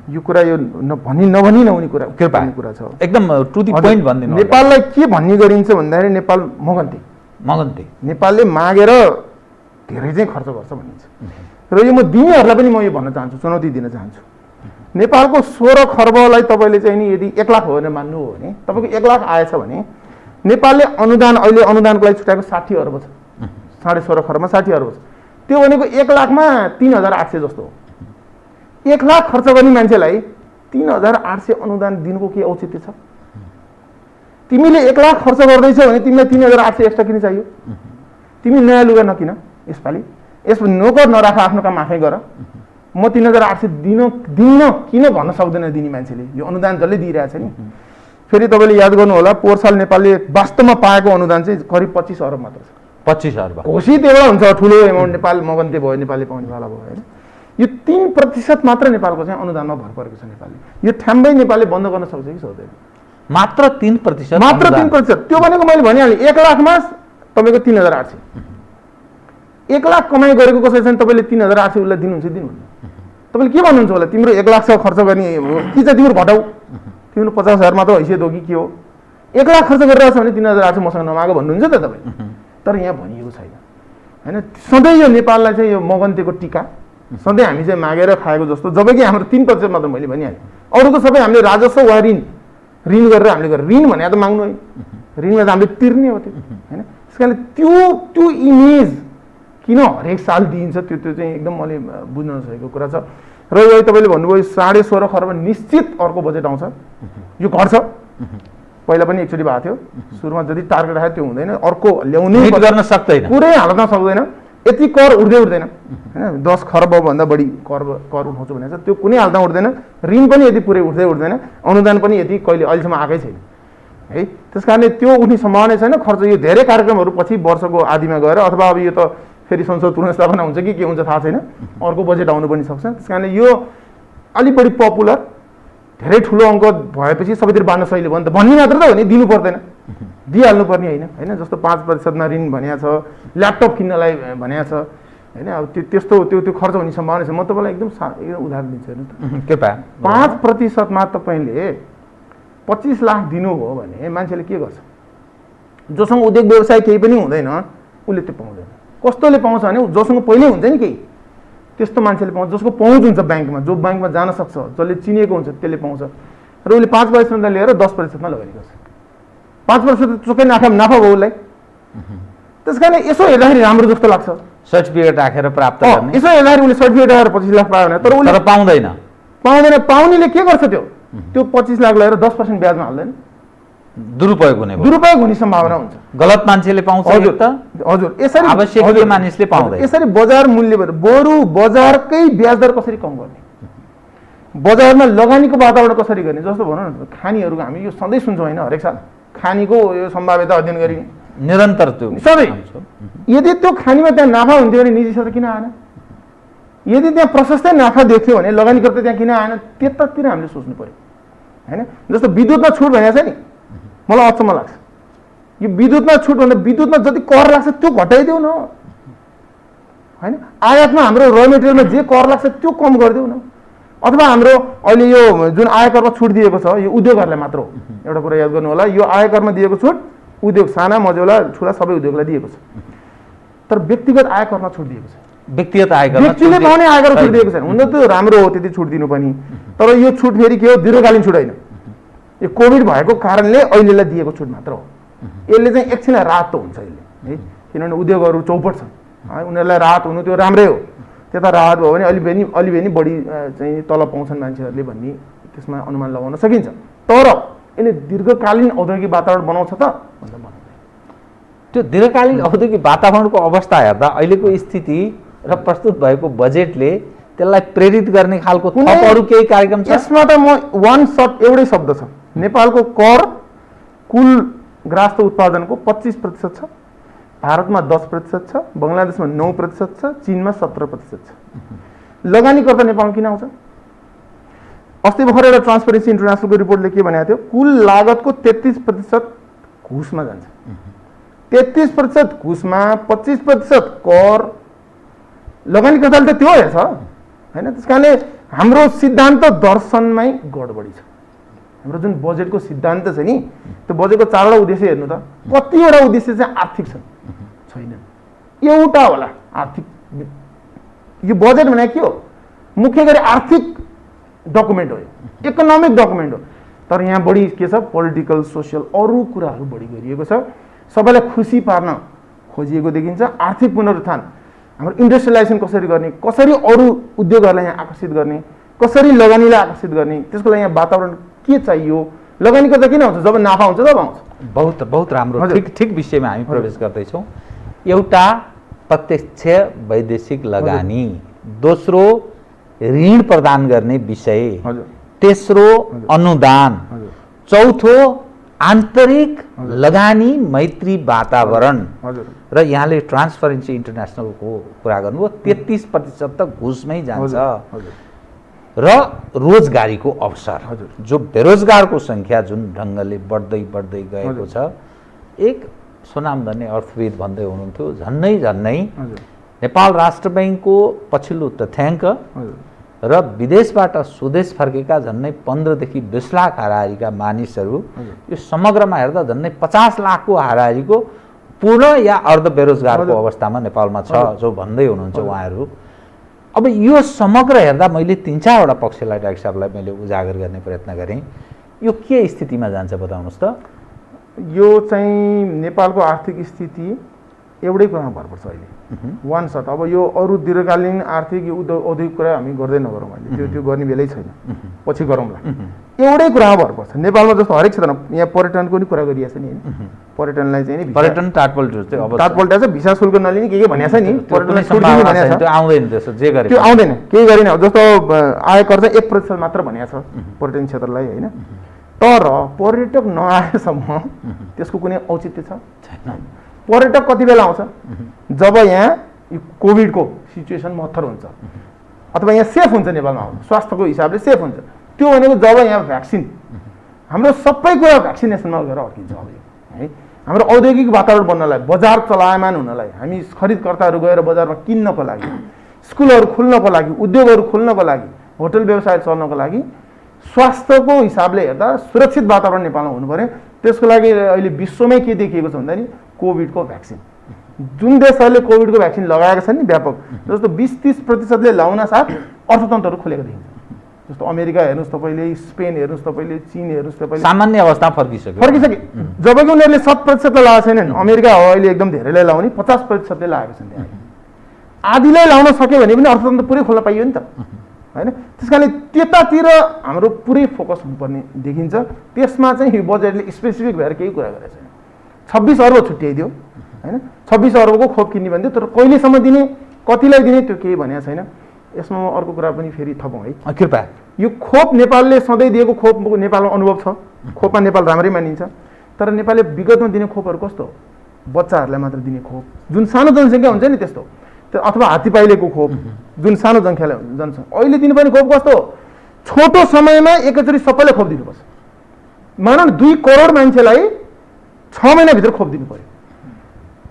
यो कुरा यो नभनी नहुने कुरा छ, एकदम टु द पोइन्ट भनिदिनु। नेपाललाई के भन्ने गरिन्छ भन्दाखेरि नेपाल मगन्ते, नेपालले मागेर धेरै चाहिँ खर्च गर्छ भनिन्छ। र यो म दिनेहरूलाई पनि म यो भन्न चाहन्छु, चुनौती दिन चाहन्छु। नेपालको 16 खर्बलाई तपाईँले चाहिँ नि यदि 1 लाख हो भनेर मान्नु हो भने, तपाईँको 1 लाख आएछ भने नेपालले अनुदान, अहिले अनुदानको लागि छुट्याएको 60 अर्ब छ, 16.5 खर्बमा 60 अर्ब छ। त्यो भनेको 1 लाखमा 3800 जस्तो हो। 1 लाख खर्च गर्ने मान्छेलाई 3800 अनुदान दिनुको के औचित्य छ? तिमीले 1 लाख खर्च गर्दैछौ भने तिमीलाई 3800 एक्स्ट्रा किन चाहियो? तिमी नयाँ लुगा नकिन यसपालि, यसमा नोकर नराख, आफ्नो काम आफै गर। म 3800 दिन्न किन भन्न सक्दैन दिने मान्छेले? यो अनुदान जसले दिइरहेछ नि। फेरि तपाईँले याद गर्नु होला, पोहोर साल नेपालले वास्तवमा पाएको अनुदान चाहिँ करिब 25 अर्ब मात्र छ। 25 अर्ब घोषित एउटा हुन्छ, ठुलो एमाउन्ट नेपाल मगन्ते भयो, नेपालले पाउनेवाला भयो होइन। यो 3% मात्र नेपालको चाहिँ अनुदानमा भर परेको छ नेपालले। यो ठ्याम्बै नेपालले बन्द गर्न सक्छ कि सक्दैन? मात्र 3%, मात्र 3%। त्यो भनेको मैले भनिहालेँ, 1 लाखमा तपाईँको 3800। 1 लाख कमाइ गरेको कसै छैन, तपाईँले 3800 उसलाई दिनुहुन्छ दिनुहुन्न? तपाईँले के भन्नुहुन्छ होला? तिम्रो 1 लाख खर्च गर्ने कि चाहिँ तिम्रो घटाउ, तिम्रो 50,000 मात्र हैसियत हो कि के हो? 1 लाख खर्च गरिरहेछ भने 3800 मसँग नमाग भन्नुहुन्छ त तपाईँ? तर यहाँ भनिएको छैन होइन। सधैँ यो नेपाललाई चाहिँ यो मगन्तेको टीका, सधैँ हामी चाहिँ मागेर खाएको जस्तो, जबकि हाम्रो 3% मात्र मैले भनिहालेँ। अरूको सबै हामीले राजस्व वा ऋण गरेर हामीले गरेर, ऋण भने त माग्नु है, ऋणमा त हामीले तिर्ने हो त्यो होइन। त्यस कारणले त्यो इमेज किन हरेक साल दिइन्छ, त्यो चाहिँ एकदम मैले बुझ्न नसकेको कुरा छ। र यो तपाईँले भन्नुभयो 16.5 खर्ब निश्चित अर्को बजेट आउँछ, यो घट्छ पहिला पनि एकचोटि भएको थियो सुरुमा जति टार्गेट आयो त्यो हुँदैन अर्को ल्याउनै मिट गर्न सक्दैन पुरै हालतमा सक्दैन यति कर उठ्दैन हैन 10 खर्ब भन्दा बढी कर उठाउँछु भनेको छ त्यो कुनै हालतमा उठ्दैन ऋण पनि यति पुरै उठ्दैन अनुदान पनि यति कहिले अहिलेसम्म आएकै छैन है त्यसकारणले त्यो उठ्ने सम्भावना छैन खर्च यो धेरै कार्यक्रमहरू पछि वर्षको आदिमा गएर अथवा अब यो त फेरि संसद पुनर्स्थापना हुन्छ कि के हुन्छ थाहा छैन अर्को बजेट आउनु पनि सक्छ त्यसकारणले यो अलिक बढी पपुलर धेरै ठुलो अङ्क भएपछि सबैतिर बाँड्न सहिलो भयो नि त भन्ने मात्र त हो नि दिनु पर्दैन दिइहाल्नु पर्ने होइन जस्तो 5% ऋण भनेको छ ल्यापटप किन्नलाई भनेको छ होइन अब त्यस्तो त्यो खर्च हुने सम्भावना छ म तपाईँलाई एकदम उदाहरण दिन्छु हेर्नु कृपया 5% मा तपाईँले 25 लाख दिनुभयो भने मान्छेले के गर्छ जोसँग उद्योग व्यवसाय केही पनि हुँदैन उसले त्यो पाउँदैन कस्तोले पाउँछ भने जोसँग पहिल्यै हुन्छ नि केही त्यस्तो मान्छेले पाउँछ जसको पहुँच हुन्छ ब्याङ्कमा जो ब्याङ्कमा जान सक्छ जसले चिनेको हुन्छ त्यसले पाउँछ र उसले 5% लिएर 10%मा लगानी गर्छ 5% चुकै नाफा भयो उसलाई त्यस कारण यसो हेर्दाखेरि राम्रो जस्तो लाग्छ सर्टिफिकेट राखेर प्राप्त गर्ने यसो हेर्दाखेरि उसले सर्टिफिकेट राखेर 25 लाख पायो भने तर उसले पाउँदैन पाउनेले के गर्छ त्यो 25 लाख लगाएर 10% ब्याजमा हाल्दैन दुरुपयोग हुने सम्भावना हुन्छ गलत मान्छेले पाउँछ हजुर यसरी आवश्यक मानिसले पाउँदैन यसरी बजार मूल्य बरु बजारकै ब्याज दर कसरी कम गर्ने बजारमा लगानीको वातावरण कसरी गर्ने जस्तो भनौँ न खानीहरूको हामी यो सधैँ सुन्छौँ होइन हरेक साल खानीको यो सम्भाव्यता अध्ययन गरिने निरन्तर त्यो सधैँ यदि त्यो खानीमा त्यहाँ नाफा हुन्थ्यो भने निजी क्षेत्र किन आएन यदि त्यहाँ प्रशस्तै नाफा देख्थ्यो भने लगानीकर्ता त्यहाँ किन आएन त्यतातिर हामीले सोच्नु पर्यो होइन जस्तो विद्युतमा छुट भनेको छ नि मलाई अचम्म लाग्छ यो विद्युतमा छुट भन्दा विद्युतमा जति कर लाग्छ त्यो घटाइदेऊ न होइन आयातमा हाम्रो र मेटेरियलमा जे कर लाग्छ त्यो कम गरिदेऊ न अथवा हाम्रो अहिले यो जुन आयकरमा छुट दिएको छ यो उद्योगहरूलाई मात्र हो एउटा कुरा याद गर्नु होला यो आयकरमा दिएको छुट उद्योग साना मझौला ठुला सबै उद्योगलाई दिएको छ तर व्यक्तिगत आयकरमा छुट दिएको छ व्यक्तिले पाउने आयकर छुट दिएको छैन हुन त त्यो राम्रो हो त्यति छुट दिनु पनि तर यो छुट फेरि के हो दीर्घकालीन छुट होइन यो कोभिड भएको कारणले अहिलेलाई दिएको छुट मात्र हो यसले चाहिँ एकछिनलाई राहत त हुन्छ यसले है किनभने उद्योगहरू चौपट छन् उनीहरूलाई राहत हुनु त्यो राम्रै हो त्यता राहत भयो भने अलि पनि बढी चाहिँ तलब पाउँछन् मान्छेहरूले भन्ने त्यसमा अनुमान लगाउन सकिन्छ तर यसले दीर्घकालीन औद्योगिक वातावरण बनाउँछ त भन्दा बनाउँदैन त्यो दीर्घकालीन औद्योगिक वातावरणको अवस्था हेर्दा अहिलेको स्थिति र प्रस्तुत भएको बजेटले त्यसलाई प्रेरित गर्ने खालको थप अरू केही कार्यक्रम छ यसमा त म वान सर्ट एउटै शब्द छ नेपालको कर कुल ग्राहस्थ उत्पादनको 25% छ भारतमा 10% छ बङ्गलादेशमा 9% छ चीनमा 17% छ लगानीकर्ता नेपालमा किन आउँछ अस्ति भर्खर एउटा ट्रान्सपरेन्सी इन्टरनेसनलको रिपोर्टले के भनेको थियो कुल लागतको 33% घुसमा जान्छ 33% घुसमा 25% कर लगानीकर्ताले त त्यो हेर्छ होइन त्यस कारणले हाम्रो सिद्धान्त दर्शनमै गडबडी छ हाम्रो जुन बजेटको सिद्धान्त छ नि त्यो बजेटको 4वटा उद्देश्य हेर्नु त कतिवटा उद्देश्य चाहिँ आर्थिक छन् छैनन् एउटा होला आर्थिक यो बजेट भनेको के हो मुख्य गरी आर्थिक डकुमेन्ट हो इकोनोमिक डकुमेन्ट हो तर यहाँ बढी के छ पोलिटिकल सोसियल अरू कुराहरू बढी गरिएको छ सबैलाई खुसी पार्न खोजिएको देखिन्छ आर्थिक पुनरुत्थान हाम्रो इन्डस्ट्रियलाइजेसन कसरी गर्ने कसरी अरू उद्योगहरूलाई यहाँ आकर्षित गर्ने कसरी लगानीलाई आकर्षित गर्ने त्यसको लागि यहाँ वातावरण के चाहियो लगानी गर्दा किन आउँछ जब नाफा हुन्छ तब आउँछ बहुत राम्रो ठिक विषयमा हामी प्रवेश गर्दैछौँ एउटा प्रत्यक्ष वैदेशिक लगानी दोस्रो ऋण प्रदान गर्ने विषय तेस्रो अनुदान चौथो आन्तरिक लगानी मैत्री वातावरण र यहाँले ट्रान्सपरेन्सी इन्टरनेसनलको कुरा गर्नुभयो 33% त घुसमै जान्छ र रोजगारीको अवसर जो बेरोजगारको संख्या जुन ढङ्गले बढ्दै गएको छ एक सुनामधन्य अर्थविद भन्दै हुनुहुन्थ्यो झन्नै नेपाल राष्ट्र बैंकको पछिल्लो तथ्याङ्क र विदेशबाट स्वदेश फर्केका झन्नै 15 देखि 20 लाख हाराहारीका मानिसहरू यो समग्रमा हेर्दा झन्नै 50 लाखको हाराहारीको पूर्ण या अर्ध बेरोजगारको अवस्थामा नेपालमा छ जो भन्दै हुनुहुन्छ उहाँहरू अब यो समग्र हेर्दा मैले 3-4 वटा पक्षलाई डाक्टर साहबलाई मैले उजागर गर्ने प्रयत्न गरेँ यो के स्थितिमा जान्छ बताउनुहोस् त यो चाहिँ नेपालको आर्थिक स्थिति एउटै कुरामा भर पर्छ अहिले वान सर्ट। अब यो अरू दीर्घकालीन आर्थिक औद्योगिक कुरा हामी गर्दै नगरौँ अहिले, त्यो गर्ने बेलै छैन, पछि गरौँला। एउटै कुरामा भर पर्छ। नेपालमा जस्तो हरेक क्षेत्रमा यहाँ पर्यटनको नि कुरा गरिएको छ नि होइन, पर्यटनलाई चाहिँ नि पर्यटन टाटपल्टा छ, भिसा शुल्क नलिने के भनेको छ नि, पर्यटनलाई छुट दिने भनेको छ, त्यो आउँदैन, त्यसो जे गरे त्यो आउँदैन, केही गरेन। जस्तो आयकर चाहिँ 1% मात्र भनेको छ पर्यटन क्षेत्रलाई होइन, तर पर्यटक नआएसम्म त्यसको कुनै औचित्य छ छैन। पर्यटक कति बेला आउँछ जब यहाँ कोभिडको सिचुएसन मत्थर हुन्छ अथवा यहाँ सेफ हुन्छ, नेपालमा आउनु स्वास्थ्यको हिसाबले सेफ हुन्छ। त्यो भनेको जब यहाँ भ्याक्सिन, हाम्रो सबै कुरा भ्याक्सिनेसनमा गएर अड्किन्छ। अब है हाम्रो औद्योगिक वातावरण बन्नलाई, बजार चलायमान हुनलाई, हामी खरिदकर्ताहरू गएर बजारमा किन्नको लागि, स्कुलहरू खुल्नको लागि, उद्योगहरू खुल्नको लागि, होटल व्यवसाय चल्नको लागि स्वास्थ्यको हिसाबले हेर्दा सुरक्षित वातावरण नेपालमा हुनु पर्यो। त्यसको लागि अहिले विश्वमै के देखिएको छ भन्दा नि कोभिडको भ्याक्सिन, जुन देशहरूले कोभिडको भ्याक्सिन लगाएका छन् नि व्यापक, जस्तो 20-30% लगाउन साथ अर्थतन्त्रहरू खुलेको देखिन्छ। जस्तो अमेरिका हेर्नुहोस् तपाईँले, स्पेन हेर्नुहोस् तपाईँले, चीन हेर्नुहोस् तपाईँले, सामान्य अवस्था फर्किसके। जबकि उनीहरूले 100% लगाएको छैनन्। अमेरिका हो अहिले एकदम धेरैलाई लगाउने, 50% लगाएको छन् त्यहाँ। आधीलाई लगाउन सक्यो भने पनि अर्थतन्त्र पुरै खोल्न पाइयो नि त होइन। त्यस कारणले त्यतातिर हाम्रो पुरै फोकस हुनुपर्ने देखिन्छ। त्यसमा चाहिँ यो बजेटले स्पेसिफिक भएर केही कुरा गरेको छैन। 26 अर्ब छुट्याइदियो होइन, 26 अर्बको खोप किन्ने भन्थ्यो, तर कहिलेसम्म दिने, कतिलाई दिने त्यो केही भनेको छैन। यसमा म अर्को कुरा पनि फेरि थपौँ है, कृपया। यो खोप नेपालले सधैँ दिएको खोपको नेपालमा अनुभव छ, खोपमा नेपाल राम्रै मानिन्छ, तर नेपालले विगतमा दिने खोपहरू कस्तो, बच्चाहरूलाई मात्र दिने खोप, जुन सानो जनसङ्ख्या हुन्छ नि त्यस्तो, अथवा हात्तीपाइलेको खोप जुन सानो जनसङ्ख्या, अहिले दिनुपर्ने खोप कस्तो, छोटो समयमा एकैचोटि सबैलाई खोप दिनुपर्छ। मानौ 2 करोड मान्छेलाई 6 महिनाभित्र खोप दिनु पर्यो।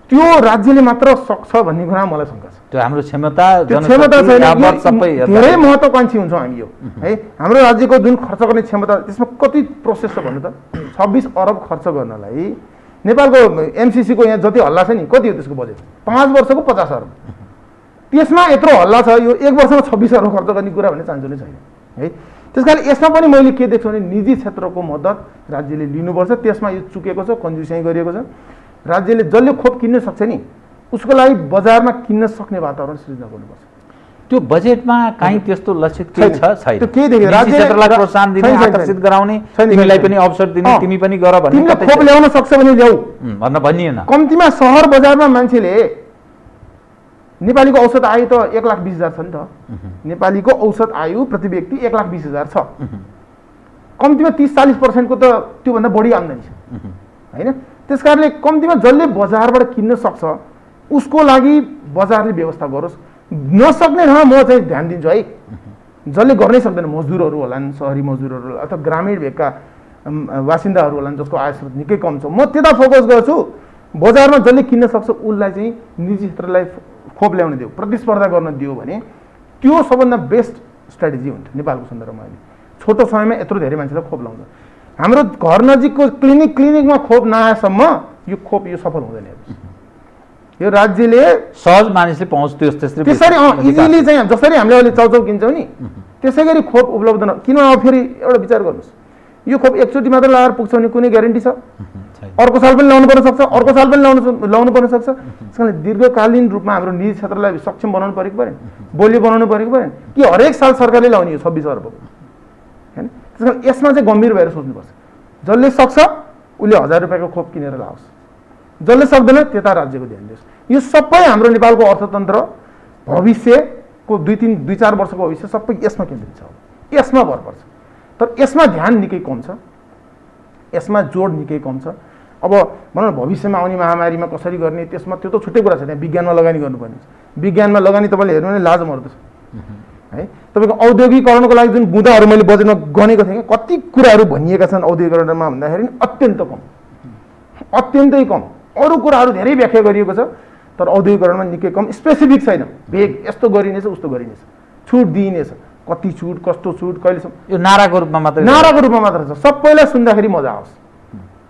त्यो राज्यले मात्र सक्छ भन्ने कुरा मलाई शङ्का छ। त्यो हाम्रो क्षमता छैन, धेरै महत्त्वाकांक्षी हुन्छौँ हामी यो है। हाम्रो राज्यको जुन खर्च गर्ने क्षमता, त्यसमा कति प्रोसेस छ भन्नु त। 26 अर्ब खर्च गर्नलाई नेपालको एमसिसीको यहाँ जति हल्ला छ नि, कति हो त्यसको बजेट, 5 वर्षको 50 अर्ब। त्यसमा यत्रो हल्ला छ, यो 1 वर्षमा 26 अर्ब खर्च गर्ने कुरा भन्ने चान्स नै छैन है। त्यस कारण यसमा पनि मैले के देख्छु भने निजी क्षेत्रको मद्दत राज्यले लिनुपर्छ। त्यसमा यो चुकेको छ, कन्जुसाइ गरिएको छ। राज्यले जसले खोप किन्न सक्छ नि उसको लागि बजारमा किन्न सक्ने वातावरण सृजना गर्नुपर्छ। त्यो बजेटमा कहीँ त्यस्तो लक्षित केही छ छैन? त्यो केही देखेँ, राज्य क्षेत्रलाई प्रोत्साहन दिने, आकर्षित गराउने, तिमीलाई पनि अवसर दिने, तिमी पनि गर भन्ने, खोप ल्याउन सक्छ भने ल्याऊ भनिएन। कम्तीमा सहर बजारमा मान्छेले, नेपालीको औसत आयु त 1,20,000 छ नि त, नेपालीको औसत आयु प्रति व्यक्ति 1,20,000 छ। कम्तीमा 30-40% को त त्योभन्दा बढी आम्दानी छ होइन। त्यस कारणले कम्तीमा जसले बजारबाट किन्न सक्छ उसको लागि बजारले व्यवस्था गरोस्। नसक्ने ठाउँमा म चाहिँ ध्यान दिन्छु है, जसले गर्नै सक्दैन, मजदुरहरू होलान्, सहरी मजदुरहरू अथवा ग्रामीण भेगका बासिन्दाहरू होलान् जसको आय स्रोत निकै कम छ, म त्यता फोकस गर्छु। बजारमा जसले किन्न सक्छ उसलाई चाहिँ निजी क्षेत्रलाई खोप ल्याउन दियो, प्रतिस्पर्धा गर्न दियो भने त्यो सबभन्दा बेस्ट स्ट्राटेजी हुन्छ नेपालको सन्दर्भमा। अहिले छोटो समयमा यत्रो धेरै मान्छेलाई खोप लाउँछ। हाम्रो घर नजिकको क्लिनिकमा खोप नआएसम्म यो खोप यो सफल हुँदैन। यो राज्यले सहज मानिसले पहुँच त्यसरी इजिली चाहिँ जसरी हामीले अहिले चाउचाउ किन्छौँ नि त्यसै गरी खोप उपलब्ध किन। अब फेरि एउटा विचार गर्नुहोस्, यो खोप एकचोटि मात्र लगाएर पुग्छ भने कुनै ग्यारेन्टी छ? अर्को साल पनि लाउनु पर्न सक्छ, अर्को साल पनि लाउनु पर्न सक्छ। त्यसकारण दीर्घकालीन रूपमा हाम्रो निजी क्षेत्रलाई सक्षम बनाउनु परेको परेन, बलियो बनाउनु परेको परेन कि हरेक साल सरकारले लाउने हो 26 अर्बको होइन। त्यस कारण यसमा चाहिँ गम्भीर भएर सोच्नुपर्छ। जसले सक्छ उसले 1000 रुपियाँको खोप किनेर लाओस्, जसले सक्दैन त्यता राज्यको ध्यान दियोस्। यो सबै हाम्रो नेपालको अर्थतन्त्र भविष्यको 2-4 वर्षको भविष्य सबै यसमा केन्द्रित छ। यसमा भर पर्छ, तर यसमा ध्यान निकै कम छ, यसमा जोड निकै कम छ। अब भनौँ न भविष्यमा आउने महामारीमा कसरी गर्ने, त्यसमा त्यो त छुट्टै कुरा छ। त्यहाँ विज्ञानमा लगानी गर्नुपर्ने छ। विज्ञानमा लगानी तपाईँले हेर्नु भने लाज मर्दछ है। तपाईँको औद्योगिकरणको लागि जुन बुँदाहरू मैले बजेटमा गनेको थिएँ, कति कुराहरू भनिएका छन् औद्योगिकरणमा भन्दाखेरि अत्यन्त कम, अत्यन्तै कम। अरू कुराहरू धेरै व्याख्या गरिएको छ, तर औद्योगिकरणमा निकै कम, स्पेसिफिक छैन। भेग यस्तो गरिनेछ, उस्तो गरिनेछ, छुट दिइनेछ, कति छुट, कस्तो छुट, कहिलेसम्म, यो नाराको रूपमा मात्र छ। सबैलाई सुन्दाखेरि मजा आओस्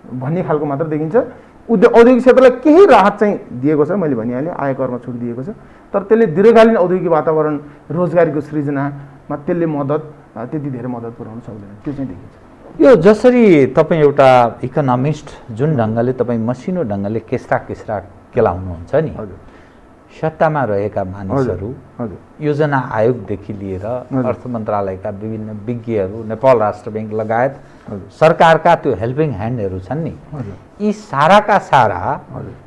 भन्ने खालको मात्र देखिन्छ। औद्योगिक क्षेत्रलाई केही राहत चाहिँ दिएको छ, मैले भनिहालेँ, आयकरमा छुट दिएको छ, तर त्यसले दीर्घकालीन औद्योगिक वातावरण, रोजगारीको सृजनामा त्यसले त्यति धेरै मद्दत पुर्याउन सक्दैन। त्यो चाहिँ देखिन्छ। यो जसरी तपाईँ एउटा इकोनोमिस्ट जुन ढङ्गले तपाईँ मसिनो ढङ्गले केस्रा केलाउनुहुन्छ नि, सत्तामा रहेका मानिसहरू, योजना आयोगदेखि लिएर अर्थ मन्त्रालयका विभिन्न विज्ञहरू, नेपाल राष्ट्र ब्याङ्क लगायत सरकारका त्यो हेल्पिङ ह्यान्डहरू छन् नि, यी साराका सारा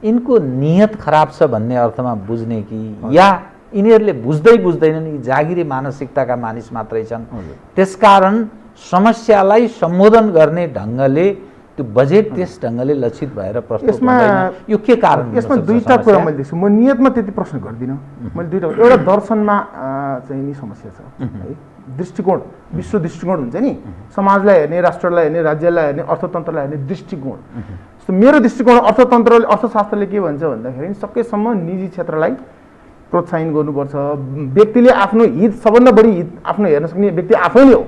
यिनको नियत खराब छ भन्ने अर्थमा बुझ्ने कि या यिनीहरूले बुझ्दैनन्, यी जागिरे मानसिकताका मानिस मात्रै छन्, त्यसकारण समस्यालाई सम्बोधन गर्ने ढङ्गले त्यो बजेट त्यस ढङ्गले लक्षित भएर प्रस्तुत हुँदैन, यो के कारण? यसमा दुईटा कुरा मैले देख्छु। म नियतमा त्यति प्रश्न गर्दिनँ, मैले दुईटा, एउटा दर्शनमा चाहिँ नि समस्या छ है, दृष्टिकोण, विश्व दृष्टिकोण हुन्छ नि, समाजलाई हेर्ने, राष्ट्रलाई हेर्ने, राज्यलाई हेर्ने, अर्थतन्त्रलाई हेर्ने दृष्टिकोण। जस्तो मेरो दृष्टिकोण अर्थशास्त्रले के भन्छ भन्दाखेरि सकेसम्म निजी क्षेत्रलाई प्रोत्साहन गर्नुपर्छ, व्यक्तिले आफ्नो हित, सबभन्दा बढी हित आफ्नो हेर्न सक्ने व्यक्ति आफै नै हो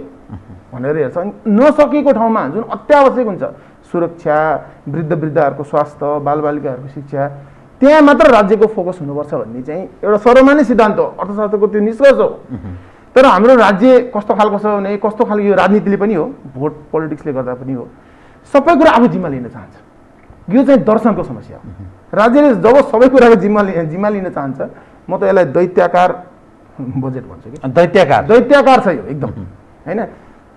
भनेर हेर्छ। नसकेको ठाउँमा जुन अत्यावश्यक हुन्छ, सुरक्षा, वृद्धहरूको स्वास्थ्य, बालबालिकाहरूको शिक्षा, त्यहाँ मात्र राज्यको फोकस हुनुपर्छ भन्ने चाहिँ एउटा सर्वमान्य सिद्धान्त हो, अर्थशास्त्रको त्यो निष्कर्ष हो। तर हाम्रो राज्य कस्तो खालको छ भने, कस्तो खालको यो राजनीतिले पनि हो, भोट पोलिटिक्सले गर्दा पनि हो, सबै कुरा आफू जिम्मा लिन चाहन्छ। यो चाहिँ दर्शनको समस्या हो। राज्यले जब सबै कुराको जिम्मा लिन चाहन्छ, म त यसलाई दैत्याकार बजेट भन्छु कि दैत्याकार छ यो एकदम, होइन?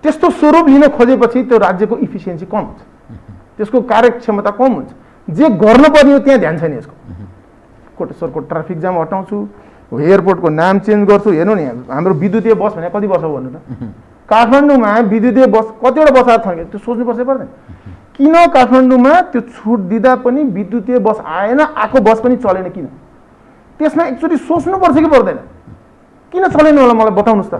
त्यस्तो स्वरूप लिन खोजेपछि त्यो राज्यको इफिसियन्सी कम हुन्छ, त्यसको कार्यक्षमता कम हुन्छ, जे गर्नुपर्ने हो त्यहाँ ध्यान छैन यसको। कोटेश्वरको ट्राफिक जाम हटाउँछु, एयरपोर्टको नाम चेन्ज गर्छु, हेर्नु नि हाम्रो विद्युतीय बस भने कति वर्ष भन्नु त? काठमाडौँमा विद्युतीय बस कतिवटा बसाएर छ त्यो सोच्नुपर्छ पर्दैन? किन काठमाडौँमा त्यो छुट दिँदा पनि विद्युतीय बस आएन, आएको बस पनि चलेन किन? त्यसमा एकचोटि सोच्नुपर्छ कि पर्दैन? किन चलेन होला मलाई बताउनुहोस् त।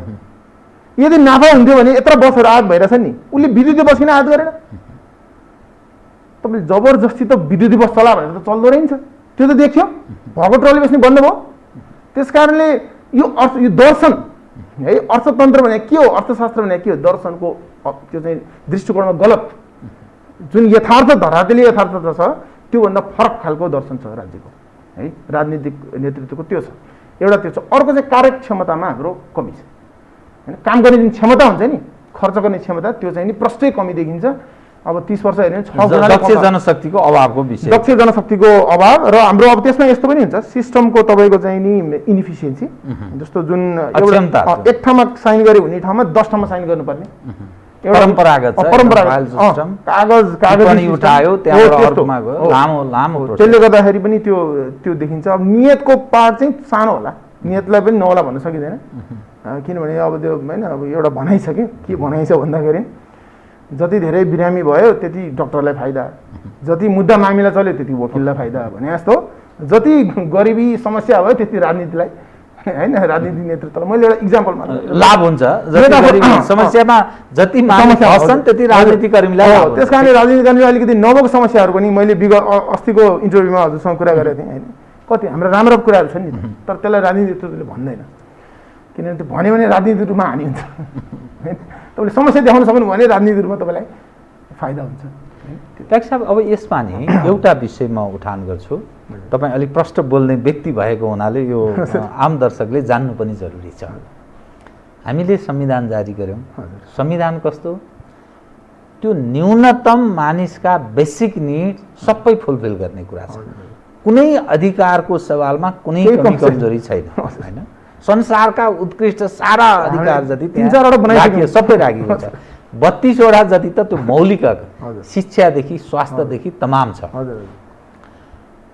यदि नाफा हुन्थ्यो भने यत्र बसहरू आयात भइरहेछ नि, उसले विद्युतीय बस किन आयात गरेन? तपाईँले जबरजस्ती त विद्युतीय बस चला भनेर त चल्दो रहेछ, त्यो त देख्यो, भएको ट्रली बस नि बन्द भयो। त्यस कारणले यो दर्शन है, अर्थतन्त्र भने के हो, अर्थशास्त्र भने के हो, दर्शनको त्यो चाहिँ दृष्टिकोणमा गलत, जुन यथार्थ धरातले यथार्थता छ त्योभन्दा फरक खालको दर्शन छ राज्यको है, राजनीतिक नेतृत्वको त्यो छ। एउटा त्यो छ। अर्को चाहिँ कार्यक्षमतामा हाम्रो कमी छ, होइन? काम गर्ने जुन क्षमता हुन्छ नि, खर्च गर्ने क्षमता, त्यो चाहिँ नि प्रष्टै कमी देखिन्छ। अब 30 वर्ष हेर्ने 6 गुणा दक्ष जनशक्तिको अभावको विषय, दक्ष जनशक्तिको अभाव। र हाम्रो अब त्यसमा यस्तो पनि हुन्छ, सिस्टमको तपाईँको चाहिँ नि इनइफिसियन्सी, जस्तो जुन एक ठाउँमा साइन गरे हुने ठाउँमा 10 ठाउँमा साइन गर्नुपर्ने परम्परागत कागज उठायो, लामो त्यसले गर्दाखेरि पनि त्यो देखिन्छ। अब नियतको पार्ट चाहिँ सानो होला, नियतलाई पनि नहोला भन्न सकिँदैन, किनभने अब त्यो होइन, अब एउटा भनाइ छ के भनाइ छ भन्दाखेरि जति धेरै बिरामी भयो त्यति डक्टरलाई फाइदा, जति मुद्दा मामिला चल्यो त्यति वकिललाई फाइदा भने जस्तो, जति गरिबी समस्या भयो त्यति राजनीतिलाई, होइन, राजनीतिक नेतृत्वलाई। मैले एउटा इक्जाम्पल मात्र, लाभ हुन्छ समस्यामा, जति समस्या त्यति राजनीतिकर्मीलाई। त्यस कारणले राजनीतिकर्मीलाई अलिकति नभएको समस्याहरू पनि मैले अस्तिको इन्टरभ्यूमा हजुरसँग कुरा गरेको थिएँ, होइन? कति हाम्रो राम्रो कुराहरू छन् नि, तर त्यसलाई राजनीतिक नेतृत्वले भन्दैन, किनभने त्यो भन्यो भने राजनीतिक रूपमा हानि हुन्छ। तपाईँले समस्या देखाउन सक्नु भने राजनीतिक रूपमा तपाईँलाई फाइदा हुन्छ। डाक्टर साहब, अब यसमा नि एउटा विषय म उठान गर्छु, तपाईँ अलिक प्रष्ट बोल्ने व्यक्ति भएको हुनाले यो आम दर्शकले जान्नु पनि जरुरी छ। हामीले संविधान जारी गर्यौँ, संविधान कस्तो, त्यो न्यूनतम मानिसका बेसिक निड सबै फुलफिल गर्ने कुरा छ, कुनै अधिकारको सवालमा कुनै कमी कमजोरी छैन, होइन? संसारका उत्कृष्ट सारा अधिकार जति 3-4 बनाइसक्यो, सबै राखिएको छ। 32 वटा जति त त्यो मौलिक शिक्षादेखि स्वास्थ्यदेखि तमाम छ।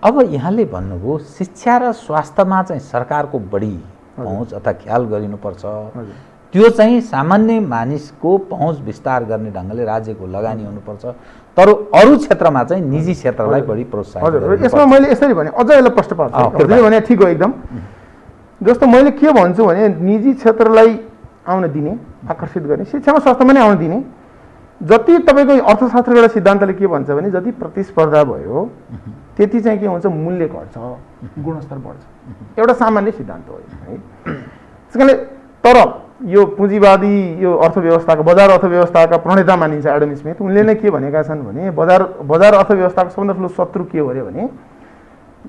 अब यहाँले भन्नुभयो शिक्षा र स्वास्थ्यमा चाहिँ सरकारको बढी पहुँच अथवा ख्याल गरिनुपर्छ, त्यो चाहिँ सामान्य मानिसको पहुँच विस्तार गर्ने ढङ्गले राज्यको लगानी हुनुपर्छ, तर अरू क्षेत्रमा चाहिँ निजी क्षेत्रलाई बढी प्रोत्साहन। यसमा मैले यसरी भने अझ यसलाई प्रश्न पार्छु, हजुरले भने ठिक हो एकदम। जस्तो मैले के भन्छु भने निजी क्षेत्रलाई आउन दिने, आकर्षित गर्ने, शिक्षामा स्वास्थ्यमा नै आउन दिने। जति तपाईँको अर्थशास्त्रको एउटा सिद्धान्तले के भन्छ भने जति प्रतिस्पर्धा भयो त्यति चाहिँ के हुन्छ, मूल्य घट्छ, गुणस्तर बढ्छ, एउटा सामान्य सिद्धान्त हो है। त्यसकारणले तर यो पुँजीवादी यो अर्थव्यवस्थाको, बजार अर्थव्यवस्थाका प्रणेता मानिन्छ एडम स्मिथ, उनले नै के भनेका छन् भने बजार अर्थव्यवस्थाको सबभन्दा ठुलो शत्रु के हो अरे भने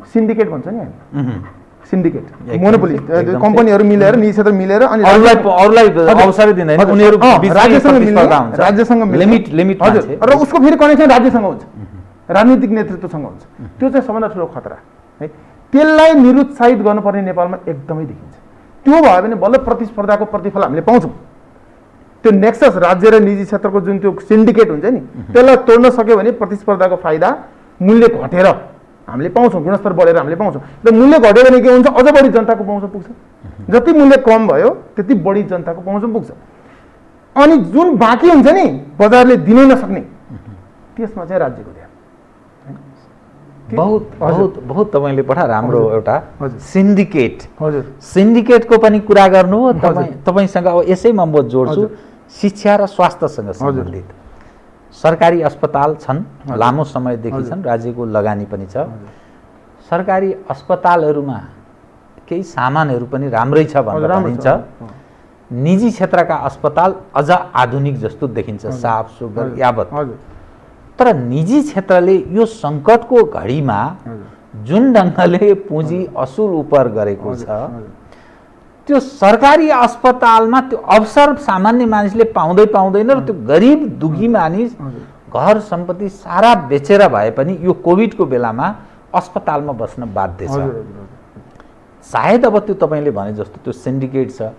सिन्डिकेट भन्छ नि हामी, सिन्डिकेट, मोनोपोली, कम्पनीहरू मिलेर, निजी क्षेत्र मिलेर अनि अरूलाई अवसर दिँदैन, उनीहरू राज्यसँग लिमिट हजुर, र उसको फेरि कनेक्सन राज्यसँग हुन्छ, राजनीतिक नेतृत्वसँग हुन्छ। त्यो चाहिँ सबभन्दा ठुलो खतरा है त्यसलाई निरुत्साहित गर्नुपर्ने नेपालमा एकदमै देखिन्छ। त्यो भयो भने बल्ल प्रतिस्पर्धाको प्रतिफल हामीले पाउँछौँ। त्यो नेक्सस राज्य र निजी क्षेत्रको जुन त्यो सिन्डिकेट हुन्छ नि त्यसलाई तोड्न सक्यो भने प्रतिस्पर्धाको फाइदा मूल्य घटेर हामीले पाउँछौँ, गुणस्तर बढेर हामीले पाउँछौँ। र मूल्य घट्यो भने के हुन्छ, अझ बढी जनताको पहुँच पुग्छ। जति मूल्य कम भयो त्यति बढी जनताको पहुँच पुग्छ। अनि जुन बाँकी हुन्छ नि बजारले दिनै नसक्ने त्यसमा चाहिँ राज्यको ध्यान। बहुत बहुत बहुत तपाईँले पठा राम्रो एउटा सिन्डिकेट, हजुर सिन्डिकेटको पनि कुरा गर्नु हो। तपाईँसँग अब यसैमा म जोड्छु शिक्षा र स्वास्थ्यसँग सम्बन्धित। सरकारी अस्पताल छन्, लामो समयदेखि छन्, राज्यको लगानी पनि छ। सरकारी अस्पतालहरूमा केही सामानहरू पनि राम्रै छ भनेर भनिन्छ। निजी क्षेत्रका अस्पताल अझ आधुनिक जस्तो देखिन्छ, साफ सुग्घर यावत। तर निजी क्षेत्रले यो सङ्कटको घडीमा जुन ढङ्गले पुँजी असुल उपर गरेको छ त्यो सरकारी अस्पतालमा त्यो अवसर सामान्य मानिसले पाउँदैन र त्यो गरिब दुखी मानिस घर सम्पत्ति सारा बेचेर भए पनि यो कोभिडको बेलामा अस्पतालमा बस्न बाध्य छ। सायद अब त्यो तपाईँले भने जस्तो त्यो सिन्डिकेट छ।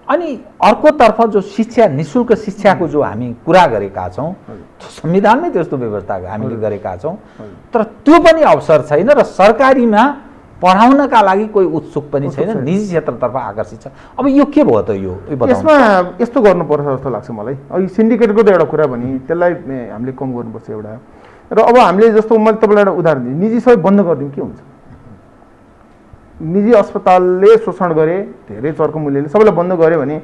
अनि अर्कोतर्फ जो शिक्षा, निःशुल्क शिक्षाको जो हामी कुरा गरेका छौँ, संविधानमै त्यस्तो व्यवस्था हामीले गरेका छौँ, तर त्यो पनि अवसर छैन र सरकारीमा पढाउनका लागि कोही उत्सुक पनि छैन, निजी क्षेत्रतर्फ आकर्षित छ। अब यो के भयो त? यो यसमा यस्तो गर्नुपर्छ जस्तो लाग्छ मलाई। अघि सिन्डिकेटको त एउटा कुरा भने त्यसलाई हामीले कम गर्नुपर्छ एउटा। र अब हामीले जस्तो मैले तपाईँलाई एउटा उदाहरण दिएँ, निजी सबै बन्द गरिदिउँ के हुन्छ? निजी अस्पतालले शोषण गरे, धेरै चर्को मूल्यले सबैलाई बन्द गऱ्यो भने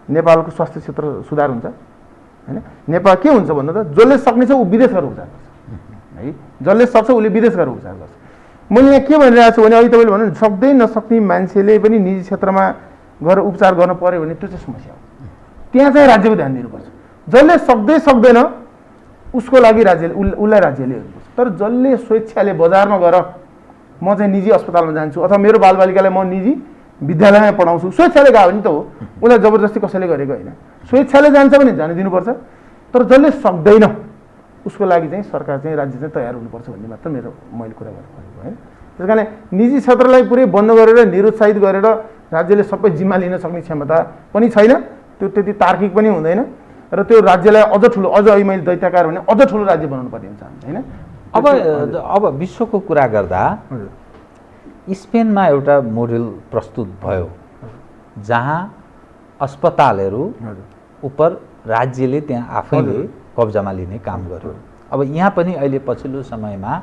नेपालको स्वास्थ्य क्षेत्र सुधार हुन्छ होइन? नेपाल के हुन्छ भन्दा त जसले सक्ने छ ऊ विदेश गएर उपचार गर्छ है, जसले सक्छ उसले विदेश गएर उपचार गर्छ। मैले यहाँ के भनिरहेको छु भने अघि तपाईँले भन्नु सक्दै नसक्ने मान्छेले पनि निजी क्षेत्रमा गएर उपचार गर्न पर्यो भने त्यो चाहिँ समस्या हो। त्यहाँ चाहिँ राज्यको ध्यान दिनुपर्छ। जसले सक्दैन उसको लागि राज्यले उसलाई राज्यले हेर्नुपर्छ। तर जसले स्वेच्छाले बजारमा गएर म चाहिँ निजी अस्पतालमा जान्छु अथवा मेरो बालबालिकालाई म निजी विद्यालयमा पढाउँछु, स्वेच्छाले गयो भने त हो, उसलाई जबरजस्ती कसैले गरेको होइन। स्वेच्छाले जान्छ भने जान दिनुपर्छ। तर जसले सक्दैन उसको लागि चाहिँ सरकार चाहिँ राज्य चाहिँ तयार हुनुपर्छ भन्ने मात्र मैले कुरा गर्नु परेको होइन। त्यस कारण निजी क्षेत्रलाई पुरै बन्द गरेर निरुत्साहित गरेर राज्यले सबै जिम्मा लिन सक्ने क्षमता पनि छैन, त्यो त्यति तार्किक पनि हुँदैन र त्यो राज्यलाई अझ ठुलो, अझ अहिले मैले दैत्याकार भने अझ ठुलो राज्य बनाउनु पर्ने हुन्छ होइन। अब विश्वको कुरा गर्दा स्पेनमा एउटा मोडेल प्रस्तुत भयो जहाँ अस्पतालहरू उपर राज्यले त्यहाँ आफैले कब्जामा लिने काम गर्यो। अब यहाँ पनि अहिले पछिल्लो समयमा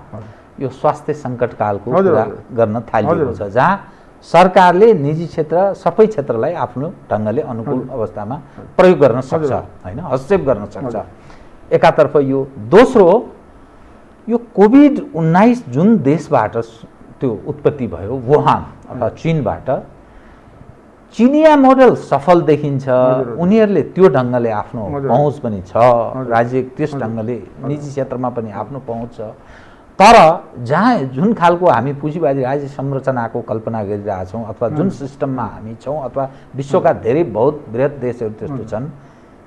यो स्वास्थ्य सङ्कटकालको कुरा गर्न थालिएको छ जहाँ सरकारले निजी क्षेत्र सबै क्षेत्रलाई आफ्नो ढङ्गले अनुकूल अवस्थामा प्रयोग गर्न सक्छ होइन, हस्तक्षेप गर्न सक्छ एकातर्फ यो। दोस्रो यो कोभिड-19 जुन देशबाट त्यो उत्पत्ति भयो वुहान अथवा चीनबाट, चिनिया मोडल सफल देखिन्छ। उनीहरूले त्यो ढङ्गले आफ्नो पहुँच पनि छ, राज्य त्यस ढङ्गले निजी क्षेत्रमा पनि आफ्नो पहुँच छ। तर जहाँ जुन खालको हामी पुँजीवादी राज्य संरचनाको कल्पना गरिरहेछौँ अथवा जुन सिस्टममा हामी छौँ अथवा विश्वका धेरै बहुत बृहत देशहरू त्यस्तो छन्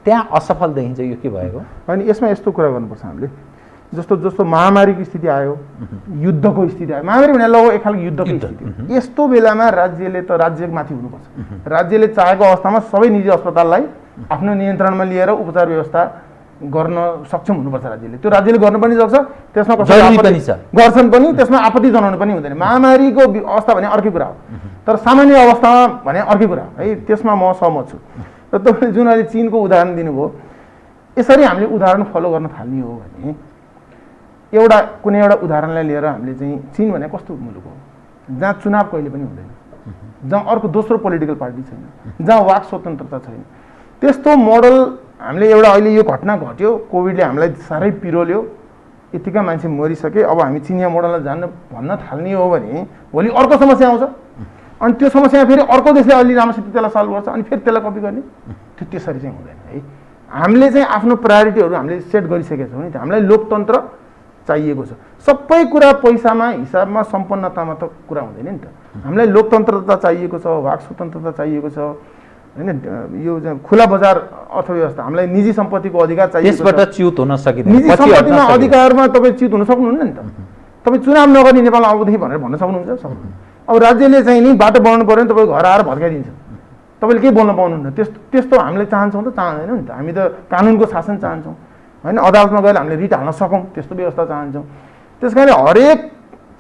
त्यहाँ असफल देखिन्छ। यो के भएको? अनि यसमा यस्तो कुरा गर्नुपर्छ हामीले, जस्तो महामारीको स्थिति आयो, युद्धको स्थिति आयो, महामारी भने लगभग एक खालको युद्धको स्थिति। यस्तो बेलामा राज्यले त राज्यमाथि हुनुपर्छ। राज्यले चाहेको अवस्थामा सबै निजी अस्पताललाई आफ्नो नियन्त्रणमा लिएर उपचार व्यवस्था गर्न सक्षम हुनुपर्छ राज्यले। त्यो राज्यले गर्न पनि सक्छ, त्यसमा गर्छन् पनि, त्यसमा आपत्ति जनाउनु पनि हुँदैन। महामारीको अवस्था भने अर्कै कुरा हो, तर सामान्य अवस्थामा भने अर्कै कुरा हो है, त्यसमा म सहमत छु। र तपाईँले जुन अहिले चीनको उदाहरण दिनुभयो, यसरी हामीले उदाहरण फलो गर्न थाल्ने हो भने कुनै एउटा उदाहरणलाई लिएर हामीले चाहिँ चीन भने कस्तो मुलुक हो जहाँ चुनाव कहिले पनि हुँदैन, जहाँ अर्को दोस्रो पोलिटिकल पार्टी छैन, जहाँ वाक स्वतन्त्रता छैन, त्यस्तो मोडल हामीले एउटा अहिले यो घटना घट्यो, कोभिडले हामीलाई साह्रै पिरोल्यो, यतिका मान्छे मरिसके, अब हामी चिनिया मोडललाई भन्न थाल्ने हो भने भोलि अर्को समस्या आउँछ अनि त्यो समस्या फेरि अर्को देशले अलि राम्रोसित त्यसलाई सल्भ गर्छ अनि फेरि त्यसलाई कपी गर्ने। त्यो त्यसरी चाहिँ हुँदैन है। हामीले चाहिँ आफ्नो प्रायोरिटीहरू हामीले सेट गरिसकेका छौँ नि, हामीलाई लोकतन्त्र चाहिएको छ। सबै कुरा पैसामा हिसाबमा सम्पन्नतामा त कुरा हुँदैन नि त। हामीलाई लोकतन्त्रता चाहिएको छ, वाक स्वतन्त्रता चाहिएको छ होइन, यो खुला बजार अर्थव्यवस्था, हामीलाई निजी सम्पत्तिको अधिकार चाहिएको छ। त्यसबाट च्युत हुन सकिदैन, निजी सम्पत्तिमा अधिकारमा तपाईँ च्युत हुन सक्नुहुन्न नि त। तपाईँ चुनाव नगर्ने नेपाल आउँदैन भनेर भन्न सक्नुहुन्छ? सक्नुहुन्न। अब राज्यले चाहिँ नि बाटो बनाउनु पऱ्यो भने तपाईँ घर आएर भत्काइदिन्छ, तपाईँले केही बोल्न पाउनुहुन्न। त्यस्तो हामीले चाहन्छौँ त? चाहँदैनौँ नि त। हामी त कानुनको शासन चाहन्छौँ होइन, अदालतमा गएर हामीले रिट हाल्न सकौँ त्यस्तो व्यवस्था चाहन्छौँ। त्यस कारणले हरेक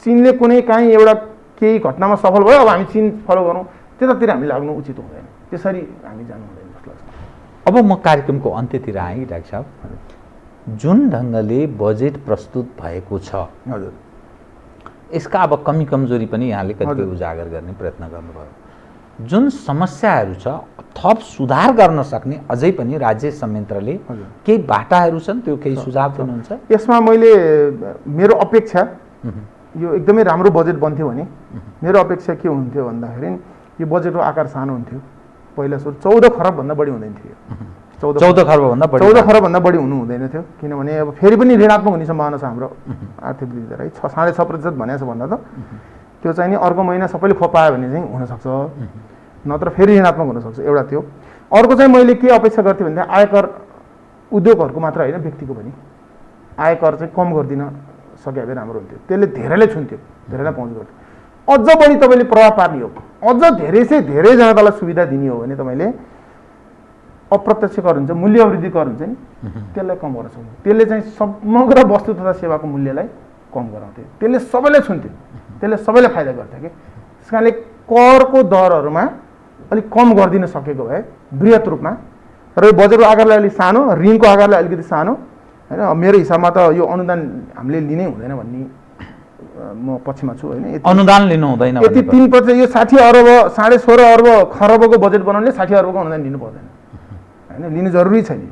चिनले कुनै काहीँ एउटा केही घटनामा सफल भयो अब हामी चिन फलो गरौँ, त्यतातिर हामी लाग्नु उचित हुँदैन, त्यसरी हामी जानु हुँदैन जस्तो लाग्छ। अब म कार्यक्रमको अन्त्यतिर आएँ डाक्टर साहब, जुन ढङ्गले बजेट प्रस्तुत भएको छ हजुर, यसका अब कमी कमजोरी पनि यहाँले कतिपय उजागर गर्ने प्रयत्न गर्नुभयो। जुन समस्याहरू छ थप सुधार गर्न सक्ने अझै पनि राज्य संयन्त्रले केही बाटाहरू छन्, त्यो केही सुझाव दिनुहुन्छ? यसमा मैले मेरो अपेक्षा यो एकदमै राम्रो बजेट बन्थ्यो भने मेरो अपेक्षा के हुन्थ्यो भन्दाखेरि यो बजेटको आकार सानो हुन्थ्यो। पहिला सुरु 14 खरबभन्दा बढी हुँदैन थियो। 14 खरबभन्दा बढी हुनु हुँदैन थियो, किनभने अब फेरि पनि ऋणात्मक हुने सम्भावना छ हाम्रो आर्थिक वृद्धि दर है 6.5% भनेको छ भन्दा त त्यो चाहिँ नि अर्को महिना सबैले खोप पायो भने चाहिँ हुनसक्छ, नत्र फेरि ऋणात्मक हुनसक्छ। एउटा त्यो। अर्को चाहिँ मैले के अपेक्षा गर्थेँ भने आयकर उद्योगहरूको मात्र होइन व्यक्तिको पनि आयकर चाहिँ कम गरिदिन सके भए राम्रो हुन्थ्यो। त्यसले धेरैलाई छुन्थ्यो, धेरैलाई पहुँच गर्थ्यो। अझ बढी तपाईँले प्रभाव पार्ने हो, अझ धेरै चाहिँ धेरै जनतालाई सुविधा दिने हो भने तपाईँले अप्रत्यक्ष कर हुन्छ, मूल्य वृद्धि कर हुन्छ नि, त्यसलाई कम गर्न सक्नु। त्यसले चाहिँ समग्र वस्तु तथा सेवाको मूल्यलाई कम गराउँथ्यो, त्यसले सबैलाई छुन्थ्यो, त्यसले सबैलाई फाइदा गर्थ्यो कि। त्यस कारणले करको दरहरूमा अलिक कम गरिदिन सकेको भए बृहत रूपमा, र यो बजेटको आकारलाई अलिक सानो, ऋणको आकारलाई अलिकति सानो होइन, मेरो हिसाबमा त यो अनुदान हामीले लिनै हुँदैन भन्ने म पक्षमा छु होइन। अनुदान लिनु हुँदैन, यति 3% यो 60 अर्ब 16.5 अर्ब खरबको बजेट बनाउनेले 60 अर्बको अनुदान लिनु पर्दैन होइन, लिनु जरुरी छैन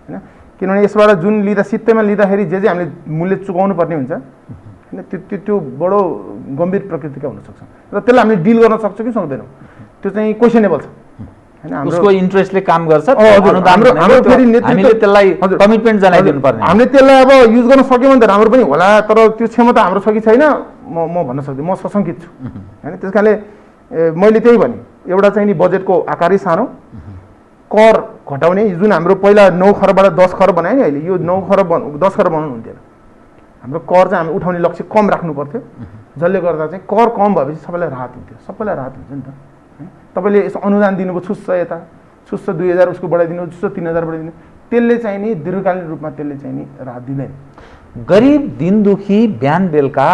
होइन। किनभने यसबाट जुन लिँदा सित्तैमा लिँदाखेरि जे हामीले मूल्य चुकाउनु पर्ने हुन्छ होइन, त्यो बडो गम्भीर प्रकृतिका हुनसक्छ र त्यसलाई हामीले डिल गर्न सक्छौँ कि सक्दैनौँ त्यो चाहिँ क्वेसनेबल छ होइन। उसको इन्ट्रेस्टले काम गर्छ, हाम्रो फेरि हामीले त्यसलाई कमिटमेन्ट जनाइदिनु पर्ने, हामीले त्यसलाई अब युज गर्न सक्यौँ भने त राम्रो पनि होला, तर त्यो क्षमता हाम्रो छ कि छैन म भन्न सक्दिनँ, म सशङ्कित छु होइन। त्यस कारणले मैले त्यही भने एउटा चाहिँ नि बजेटको आकारै सानो, कर घटाउने, जुन हाम्रो पहिला 9 खरबबाट 10 खरब बनायो नि, अहिले यो 9 खरब 10 खरब बनाउनु हुन्थेन। हाम्रो कर चाहिँ हामी उठाउने लक्ष्य कम राख्नु पर्थ्यो, जसले गर्दा चाहिँ कर कम भएपछि सबैलाई राहत हुन्थ्यो, सबैलाई राहत हुन्छ नि त। तपाईँले यसो अनुदान दिनुभयो छुस्स यता छुस्स 2000 उसको बढाइदिनु, छुस्स 3000 बढाइदिनु, त्यसले चाहिँ नि दीर्घकालीन रूपमा त्यसले चाहिँ नि राहत दिँदैन। गरिब दिनदुखी बिहान बेलुका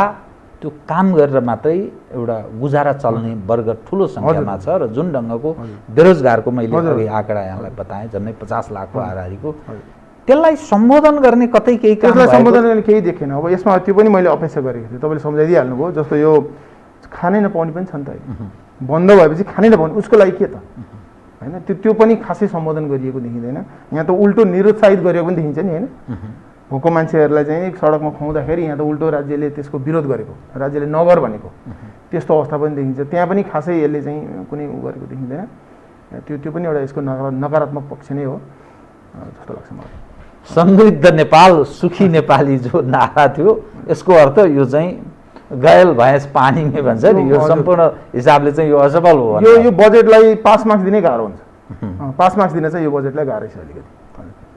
त्यो काम गरेर मात्रै एउटा गुजारा चल्ने वर्ग ठुलो सङ्ख्यामा छ, र जुन ढङ्गको बेरोजगारको मैले अघि आँकडा यहाँलाई बताएँ झन्डै 50 लाखको हाराहारीको, त्यसलाई सम्बोधन गर्ने कतै केही काम त्यसलाई सम्बोधन गर्ने केही देखेन। अब यसमा त्यो पनि मैले अपेक्षा गरेको थिएँ, तपाईँले सम्झाइदिइहाल्नुभयो। जस्तो यो खानै नपाउने पनि छ नि त, बन्द भएपछि खानै नपाउने, उसको लागि के त होइन, त्यो पनि खासै सम्बोधन गरिएको देखिँदैन। यहाँ त उल्टो निरुत्साहित गरिएको पनि देखिन्छ नि होइन। भोको मान्छेहरूलाई चाहिँ सडकमा खुवाउँदाखेरि यहाँ त उल्टो राज्यले त्यसको विरोध गरेको, राज्यले नगर भनेको त्यस्तो अवस्था पनि देखिन्छ। त्यहाँ पनि खासै यसले चाहिँ कुनै उ गरेको देखिँदैन। त्यो पनि एउटा यसको नकारात्मक पक्ष नै हो जस्तो लाग्छ मलाई। समृद्ध नेपाल सुखी नेपाली जो नारा थियो, यसको अर्थ यो चाहिँ गयल भएस पानी नै भन्छ नि, यो सम्पूर्ण हिसाबले चाहिँ यो असफल हो। यो बजेटलाई पास मार्क्स दिनै गाह्रो हुन्छ, पास मार्क्स दिन चाहिँ यो बजेटलाई गाह्रै छ अलिकति।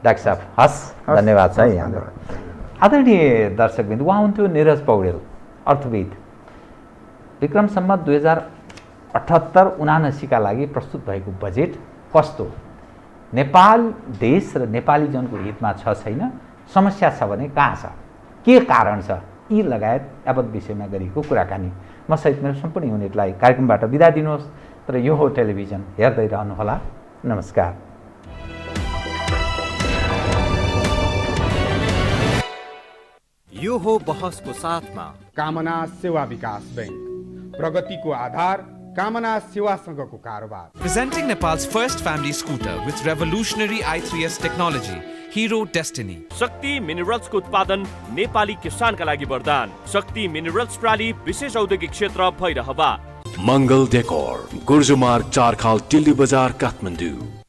डाक्टर साहब हस्, धन्यवाद छ यहाँबाट। आदरणीय दर्शकबिन्दु, उहाँ हुन्थ्यो नीरज पौडेल, अर्थविद। विक्रम सम्वत 2078-79 का लागि प्रस्तुत भएको बजेट कस्तो, नेपाल देश र नेपाली जनको हितमा छ छैन, समस्या छ भने कहाँ छ, के कारण छ, यी लगायत यावत विषयमा गरिएको कुराकानी। म सहित मेरो सम्पूर्ण युनिटलाई कार्यक्रमबाट बिदा दिनुहोस्, तर यो हो टेलिभिजन, हेर्दै रहनुहोला। नमस्कार। यो हो बहसको साथमा कामना सेवा विकास बैंक, प्रगतिको आधार कामना सेवासँगको कारोबार। Presenting Nepal's first family scooter with revolutionary i3s technology, Hero Destiny. शक्ति मिनरल्सको उत्पादन नेपाली किसानका लागि वरदान। शक्ति मिनरल्स प्रणाली विशेष औद्योगिक क्षेत्र भैरहवा। मङ्गल डेकोर, गुर्जुमार्ग 4 खाल टिल्ली बजार काठमाडौँ।